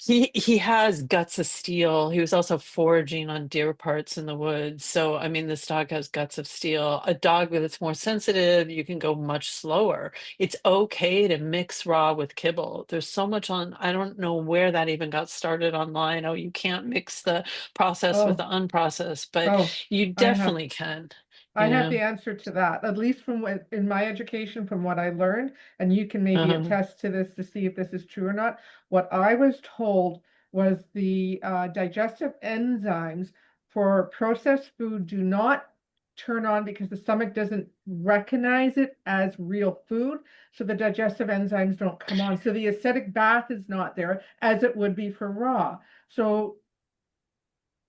he has guts of steel. He was also foraging on deer parts in the woods. So, I mean, this dog has guts of steel. A dog that's more sensitive, you can go much slower. It's okay to mix raw with kibble. There's so much on, I don't know where that even got started online. Oh, you can't mix the processed with Oh, the unprocessed, but oh, you I have definitely can, I you have the know. answer to that, at least from what in my education, from what I learned, and you can maybe Uh-huh. attest to this to see if this is true or not. What I was told was the digestive enzymes for processed food do not turn on because the stomach doesn't recognize it as real food. So the digestive enzymes don't come on. So the acidic bath is not there as it would be for raw. So,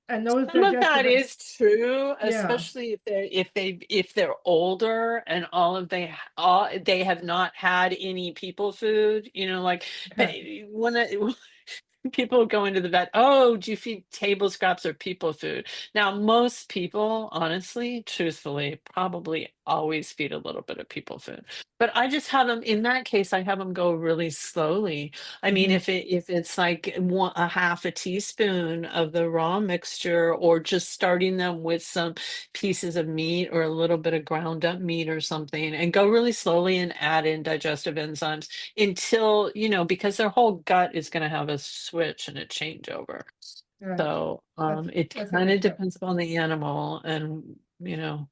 and those Some of that digestive, is true, yeah, especially if they're older and all they have not had any people food, you know, like okay. when people go into the vet, oh, do you feed table scraps or people food? Now, most people, honestly, truthfully, probably always feed a little bit of people food. But I just have them, in that case, I have them go really slowly. I mean, Mhm. if it's like a half a teaspoon of the raw mixture, or just starting them with some pieces of meat or a little bit of ground up meat or something, and go really slowly and add in digestive enzymes until, you know, because their whole gut is going to have a switch and a changeover. Right. So That's it that's a kind good of tip. depends upon the animal and, you know,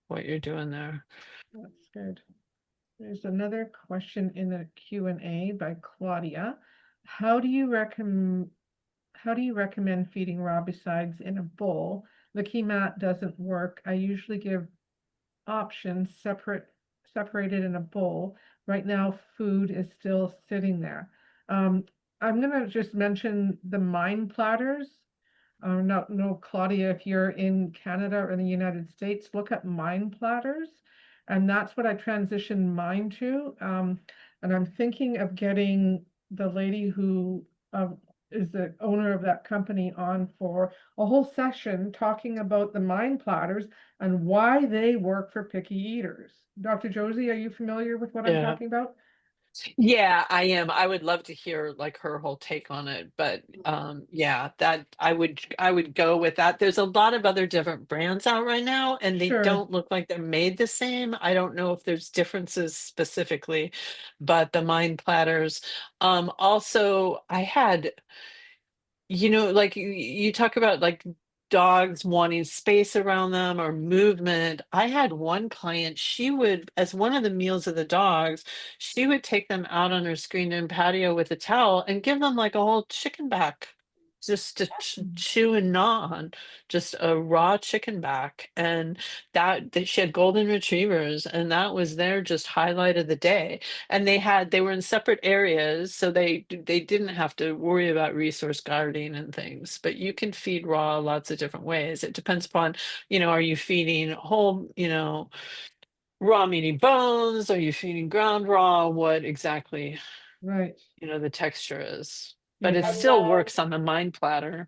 what you're doing there. That's good. There's another question in the Q&A by Claudia. How do you recommend feeding raw besides in a bowl? The key mat doesn't work. I usually give options separated in a bowl. Right now, food is still sitting there. Um, I'm gonna just mention the Mind platters. No, Claudia, if you're in Canada or in the United States, look up Mind platters, and that's what I transitioned mine to. And I'm thinking of getting the lady who is the owner of that company on for a whole session talking about the Mind platters and why they work for picky eaters. Dr. Josie, are you familiar with what I'm Yeah. talking about? Yeah, I am. I would love to hear like her whole take on it, but yeah, that I would go with that. There's a lot of other different brands out right now and they Sure. don't look like they're made the same. I don't know if there's differences specifically, but the mind platters. Also I had, like you talk about like dogs wanting space around them or movement. I had one client, she would, as one of the meals of the dogs, she would take them out on her screened in patio with a towel and give them like a whole chicken back just to chew and gnaw on, just a raw chicken back. And that she had golden retrievers, and that was their just highlight of the day. And they were in separate areas, so they didn't have to worry about resource guarding and things. But you can feed raw lots of different ways. It depends upon, are you feeding whole, raw meaty bones? Are you feeding ground raw? What exactly, Right. the texture is. But it Yeah. still works on the mind platter.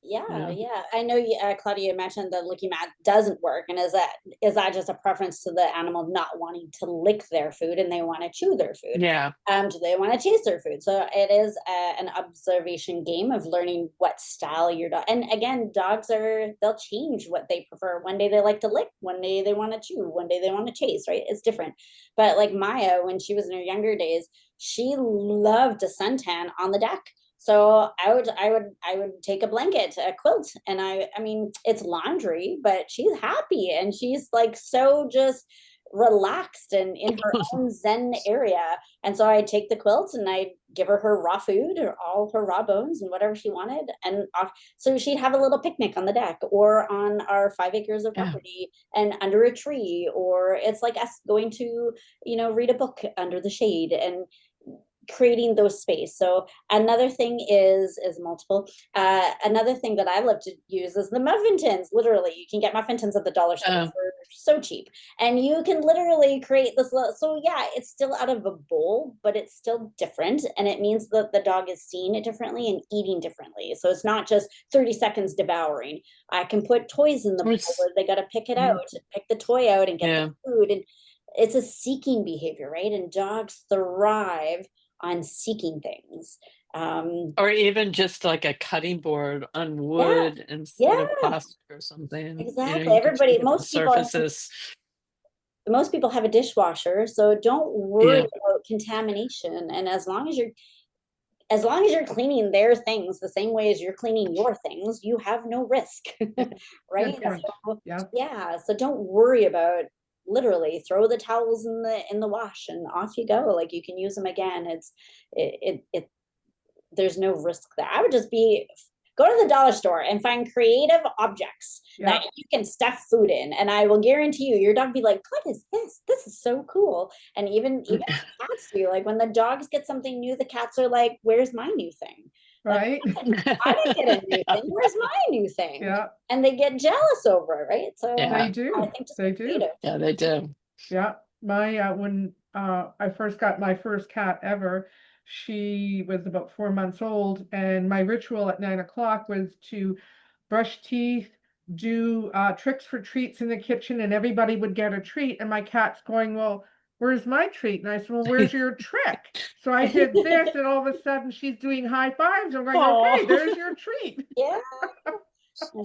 Yeah, Yeah. yeah. I know you, Claudia mentioned the licking mat doesn't work, and is that just a preference to the animal not wanting to lick their food and they want to chew their food? Yeah. Do they want to chase their food? So it is an observation game of learning what style your dog. And again, they'll change what they prefer. One day they like to lick, one day they want to chew, one day they want to chase. Right? It's different. But like Maya, when she was in her younger days, she loved to suntan on the deck. So I would take a blanket, a quilt, and I mean it's laundry, but she's happy and she's like so just relaxed and in her own zen area. And so I take the quilt and I give her raw food or all her raw bones and whatever she wanted, and off. So she'd have a little picnic on the deck or on our 5 acres of Yeah. property and under a tree, or it's like us going to read a book under the shade and creating those space. So another thing is multiple. Another thing that I love to use is the muffin tins. Literally, you can get muffin tins at the dollar store for so cheap, and you can literally create this. So yeah, it's still out of a bowl, but it's still different, and it means that the dog is seeing it differently and eating differently. So it's not just 30 seconds devouring. I can put toys in the bowl where they got to pick it out, pick the toy out, and get the food. And it's a seeking behavior, right? And dogs thrive on seeking things. Or even just like a cutting board on wood instead of plastic or something. Exactly. You can Everybody, change the surfaces. most people have a dishwasher, so don't worry about contamination. And as long as you're cleaning their things the same way as you're cleaning your things, you have no risk. Right? So, yeah. So don't worry about, literally throw the towels in the wash and off you go. Like you can use them again. There's no risk there. I would just go to the dollar store and find creative objects that you can stuff food in, and I will guarantee you your dog be like, what is this? This is so cool. And even cats do. Like when the dogs get something new, the cats are like, where's my new thing? Right. I didn't get a new thing. Where's my new thing? Yeah. And they get jealous over it, right? So They do. I think They do. creative. Yeah, they do. Yeah. When I first got my first cat ever, she was about 4 months old, and my ritual at 9 o'clock was to brush teeth, do tricks for treats in the kitchen, and everybody would get a treat. And my cat's going, well, where's my treat? And I said, well, where's your trick? So I did this, and all of a sudden she's doing high fives. I'm going, okay, there's your treat. Yeah.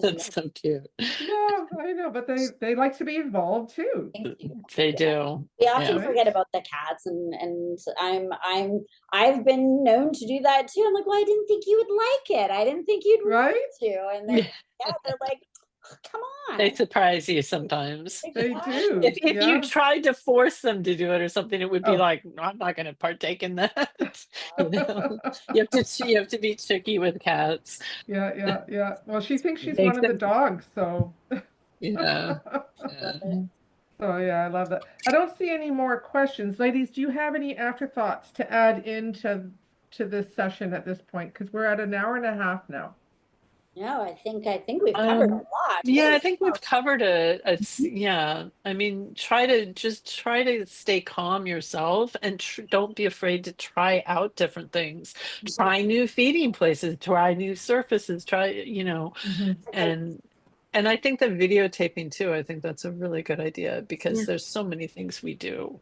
That's so cute. Yeah, I know, but they like to be involved too. They do. We often Yeah. forget about the cats, and I've been known to do that too. I'm like, well, I didn't think you would like it. I didn't think you'd want Right? to. And then they're like, come on. They surprise you sometimes. They do. If Yeah. you tried to force them to do it or something, it would be Oh. like, "No, I'm not going to partake in that." You have to be tricky with cats. Yeah. Well, she thinks she's Makes one of the them- dogs, so Yeah. so yeah, I love that. I don't see any more questions. Ladies, do you have any afterthoughts to add into this session at this point? Because we're at an hour and a half now. No, I think we've covered a lot. Yeah, I think we've covered yeah. I mean, try to stay calm yourself, and don't be afraid to try out different things. Try new feeding places, try new surfaces, and I think the videotaping too, I think that's a really good idea because there's so many things we do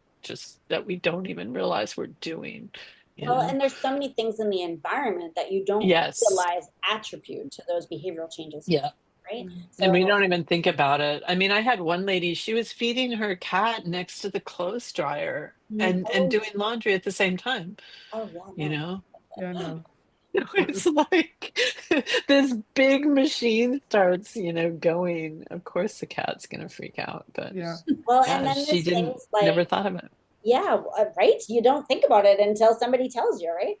that we don't even realize we're doing. You Well, know? and there's so many things in the environment that you don't Yes. realize attribute to those behavioral changes. Yeah. Right. And we So don't even think about it. I mean, I had one lady, she was feeding her cat next to the clothes dryer and oh, doing laundry at the same time, oh yeah, you no. know? Yeah, no. It's like this big machine starts, going. Of course the cat's gonna freak out, but Yeah. Well, and yeah, then she there's didn't things like, never thought of it. yeah, right. You don't think about it until somebody tells you, right?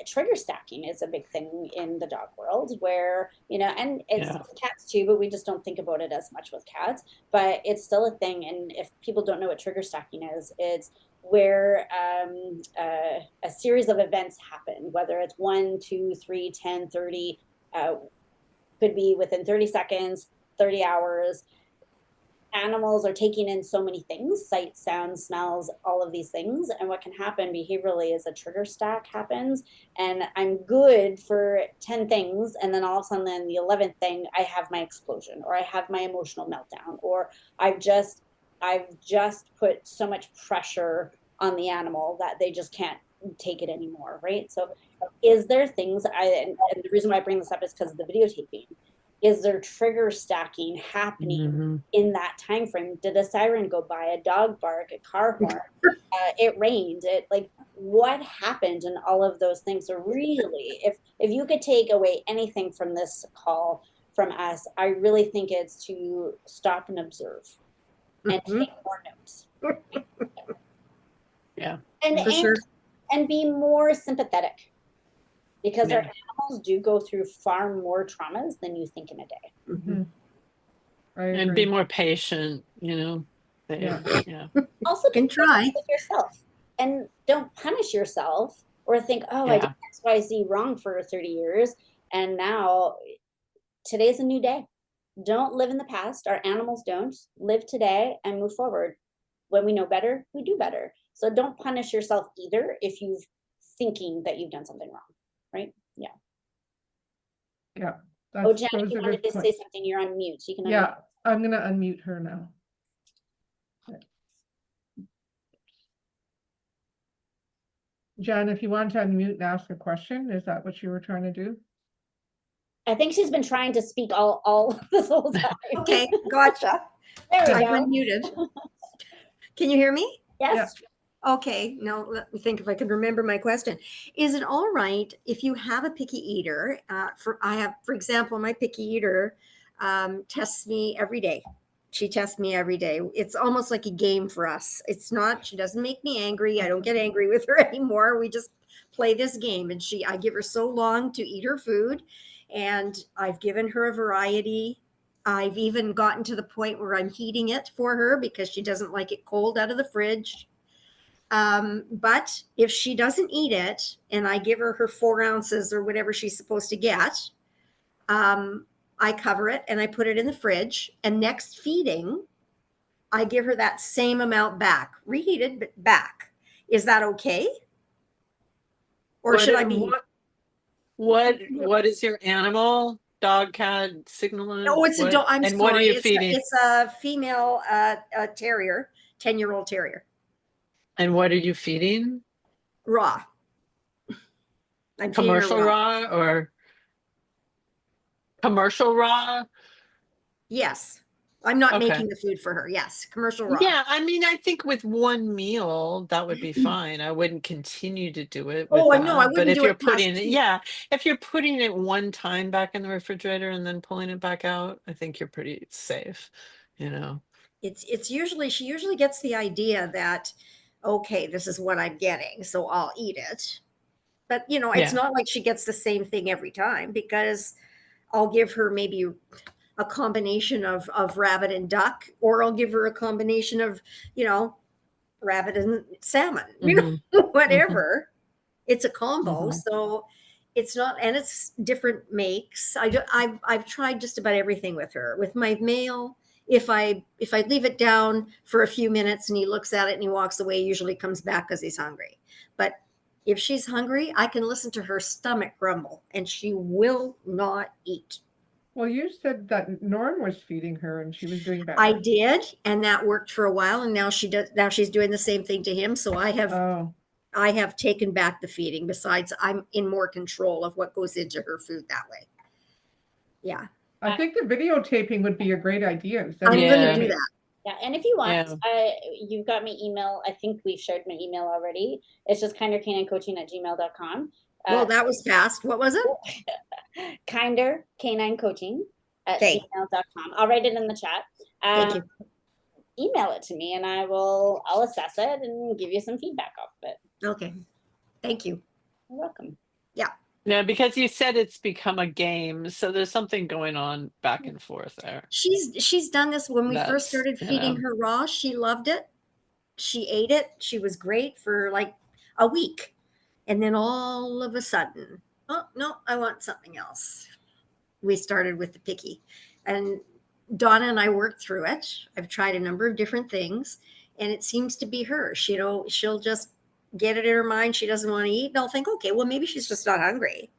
Trigger stacking is a big thing in the dog world where, and it's Yeah. with cats too, but we just don't think about it as much with cats, but it's still a thing. And if people don't know what trigger stacking is, it's where a series of events happen, whether it's 1, 2, 3, 10, 30, could be within 30 seconds, 30 hours. Animals are taking in so many things, sight, sound, smells, all of these things. And what can happen behaviorally is a trigger stack happens. And I'm good for 10 things. And then all of a sudden, then the 11th thing, I have my explosion, or I have my emotional meltdown, or I've just put so much pressure on the animal that they just can't take it anymore. Right. So is there things and the reason why I bring this up is because of the videotaping. Is there trigger stacking happening Mhm. in that time frame? Did a siren go by, a dog bark, a car horn, it rained, what happened in all of those things? So really, if you could take away anything from this call from us, I really think it's to stop and observe and take more notes. Yeah. And For sure. and be more sympathetic, because our Yeah. animals do go through far more traumas than you think in a day. Mhm. I And be agree. more patient, Yeah. Yeah. Also, be Can try. patient with yourself and don't punish yourself or think, oh, I did Yeah. XYZ wrong for 30 years. And now today's a new day. Don't live in the past. Our animals don't. Live today and move forward. When we know better, we do better. So don't punish yourself either if you're thinking that you've done something wrong. Right? Yeah. Yeah. Oh, Janet, Those you are wanted good to say points. something. You're on mute. So you can Yeah, unmute. I'm gonna unmute her now. Jen, if you want to unmute and ask a question, is that what you were trying to do? I think she's been trying to speak all this whole time. Okay, gotcha. There we I've go. unmuted. Can you hear me? Yes. Okay, now let me think if I can remember my question. Is it all right if you have a picky eater? For example, my picky eater tests me every day. She tests me every day. It's almost like a game for us. It's not. She doesn't make me angry. I don't get angry with her anymore. We just play this game, and I give her so long to eat her food, and I've given her a variety. I've even gotten to the point where I'm heating it for her because she doesn't like it cold out of the fridge. But if she doesn't eat it and I give her 4 ounces or whatever she's supposed to get, I cover it and I put it in the fridge. And next feeding, I give her that same amount back, reheated, but back. Is that okay? Or should I be? What is your animal? Dog, cat, signaling? Oh, it's a dog. I'm And what are sorry. you feeding? It's a female terrier, 10-year-old terrier, And what are you feeding? raw. I'm feeding her Commercial raw or commercial raw? Yes. I'm not Okay. making the food for her. Yes. Commercial raw. Yeah, I mean, I think with one meal that would be fine. I wouldn't continue to do it with Oh, I know. I that. But wouldn't if do you're it past putting it, 2. yeah, if you're putting it one time back in the refrigerator and then pulling it back out, I think you're pretty safe, you know. It's usually she usually gets the idea that, okay, this is what I'm getting, so I'll eat it. But it's Yeah. not like she gets the same thing every time because I'll give her maybe a combination of rabbit and duck, or I'll give her a combination of, rabbit and salmon, Mhm. whatever. It's a combo. Mhm. So it's not, and it's different makes. I've tried just about everything with her. With my male, if I leave it down for a few minutes and he looks at it and he walks away, he usually comes back because he's hungry. But if she's hungry, I can listen to her stomach grumble and she will not eat. Well, you said that Norm was feeding her and she was doing better. I did, and that worked for a while, and now she's doing the same thing to him. So Oh, I have taken back the feeding. Besides, I'm in more control of what goes into her food that way. Yeah, I think the videotaping would be a great idea. I'm going Yeah. to do that. Yeah, and if you want, Yeah. you've got my email. I think we've shared my email already. It's just kindercaninecoaching@gmail.com. Well, that was fast. What was it? Kinder canine coaching at Okay. gmail.com. I'll write it in the chat. Thank you. Email it to me and I'll assess it and give you some feedback off of it. Okay. Thank you. You're welcome. Yeah, because you said it's become a game, so there's something going on back and forth there. She's done this when we first That's, started you feeding know. her raw. She loved it. She ate it. She was great for like a week. And then all of a sudden, oh, no, I want something else. We started with the picky. And Donna and I worked through it. I've tried a number of different things, and it seems to be her. She'll just get it in her mind she doesn't want to eat. And I'll think, okay, well, maybe she's just not hungry.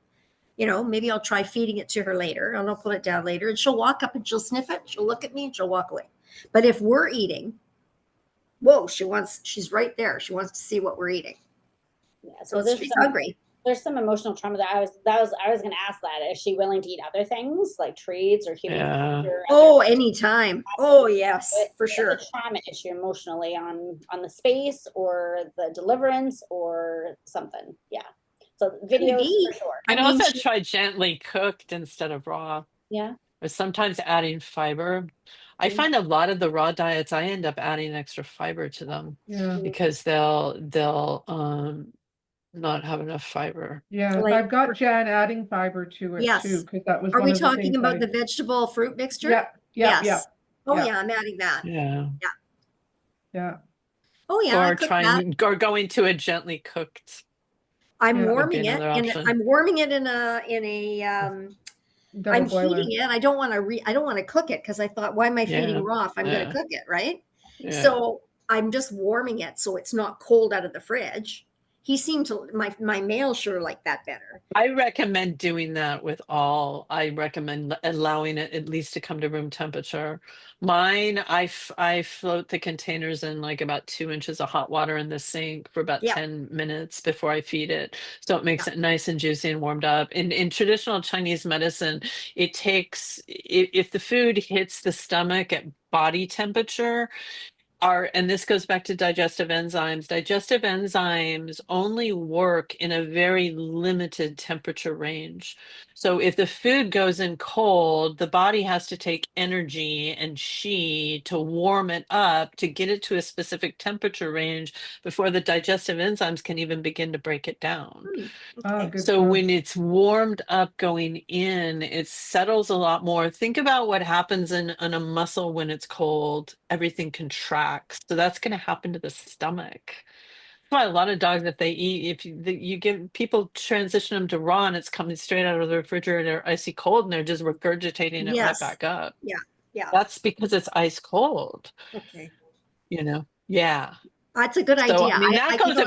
Maybe I'll try feeding it to her later, and I'll put it down later, and she'll walk up and she'll sniff it. She'll look at me and she'll walk away. But if we're eating, whoa, she's right there. She wants to see what we're eating. Yeah, So so she's hungry. there's some emotional trauma that I was going to ask that. Is she willing to eat other things like treats or human Yeah. food or Oh, anytime. Oh, yes, for it's sure. a trauma issue emotionally on the space or the deliverance or something. Yeah. So videos be. for sure. I'd I mean, also try gently cooked instead of raw, Yeah. or sometimes adding fiber. I Mhm. find a lot of the raw diets, I end up adding extra fiber to them yeah. because they'll not have enough fiber. Yeah, Like- I've got Jan adding fiber to it Yes. too, because that was Are one we of the talking things about the vegetable fruit mixture? Yeah, yeah, Yes. Oh, yeah. yeah, I'm adding that. Yeah. yeah. Oh, yeah, I Or cook that. trying or going to a gently cooked. I'm Yeah. Would be warming it, another and option. I'm warming it in Double I'm boiler. heating it. I don't want to cook it because I thought, why am I feeding Yeah, raw if I'm going yeah. to cook it, right? Yeah. So I'm just warming it so it's not cold out of the fridge. He seemed to my male sure liked that better. I recommend doing that with all. I recommend allowing it at least to come to room temperature. Mine, I float the containers in like about 2 inches of hot water in the sink for about Yeah. 10 minutes before I feed it. So it makes it nice and juicy and warmed up. In traditional Chinese medicine, it takes, if the food hits the stomach at body temperature, and this goes back to digestive enzymes. Digestive enzymes only work in a very limited temperature range. So if the food goes in cold, the body has to take energy and qi to warm it up to get it to a specific temperature range before the digestive enzymes can even begin to break it down. Oh, Okay. good. So point. when it's warmed up going in, it settles a lot more. Think about what happens in a muscle when it's cold. Everything contracts. So that's going to happen to the stomach. That's why a lot of dogs, if they eat, if you give people transition them to raw and it's coming straight out of the refrigerator, icy cold, and they're just regurgitating it right Yes. back up. Yeah. That's because it's ice cold. Okay. Yeah. That's a good So idea. I mean that goes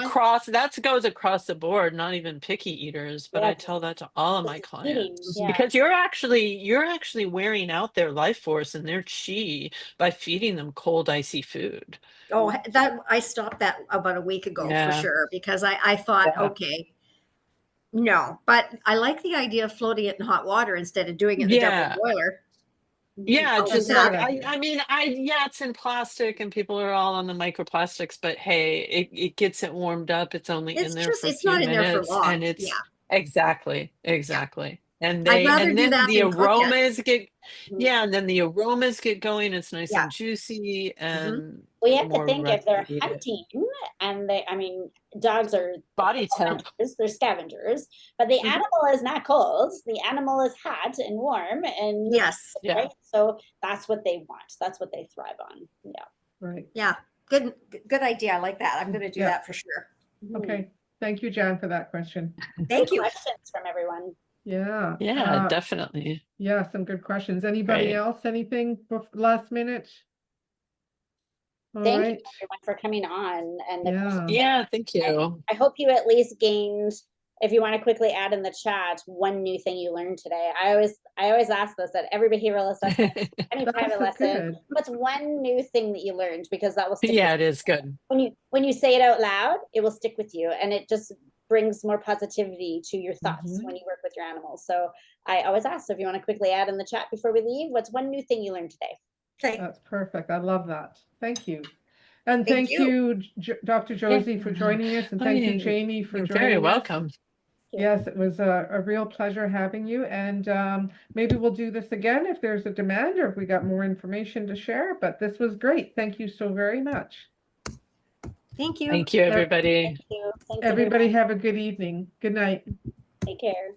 I across the board, not even picky eaters, but I Yeah. tell that to all of my Just eating, clients yeah. because you're actually wearing out their life force and their chi by feeding them cold, icy food. Oh, that I stopped that about a week ago for Yeah. sure because I thought, Yeah. okay, no, but I like the idea of floating it in hot water instead of doing it in the Yeah. double boiler. Yeah, I'll do just that. like I mean, it's in plastic and people are all on the microplastics, but hey, it gets it warmed up. It's only in there for a It's few not in there for minutes, long. and it's exactly. And I'd rather and do then that the than cook it. aromas get Mhm. and then the aromas get going. It's nice Yeah. and juicy and Well, you have to more think if they're ready to eat it. hunting and dogs are Body temp. hunters, they're scavengers, but the Mhm. animal is not cold. The animal is hot and warm and Yes. Yeah. right. So that's what they want. That's what they thrive on. Yeah. Right. Yeah. Good idea. I like that. I'm going to do Yeah. that for sure. Okay. Thank you, Jan, for that question. Thank Good you. questions from everyone. Yeah. Yeah, definitely. Yeah, some good questions. Anybody Great. else? Anything last minute? All Thank right. you everyone for coming on and the Yeah. questions. Yeah, thank you. I hope you at least gained if you want to quickly add in the chat one new thing you learned today. I always ask this at every behavioral assessment, any That's private so lesson. good. What's one new thing that you learned? Because that will stick Yeah, with it is good. when you say it out loud, it will stick with you, and it just brings more positivity to your thoughts Mhm. when you work with your animals. So I always ask, so if you want to quickly add in the chat before we leave, what's one new thing you learned today? Okay. That's perfect. I love that. Thank you. And Thank thank you, Dr. Josie, for joining us, and thank you, Oh, Jamie, for You're joining very us. welcome. Yes, it was a real pleasure having you, and maybe we'll do this again if there's a demand or if we got more information to share, but this was great. Thank you so very much. Thank you. Thank you, everybody. Thank you. Thanks, Everybody have a good evening. Good night. Take care.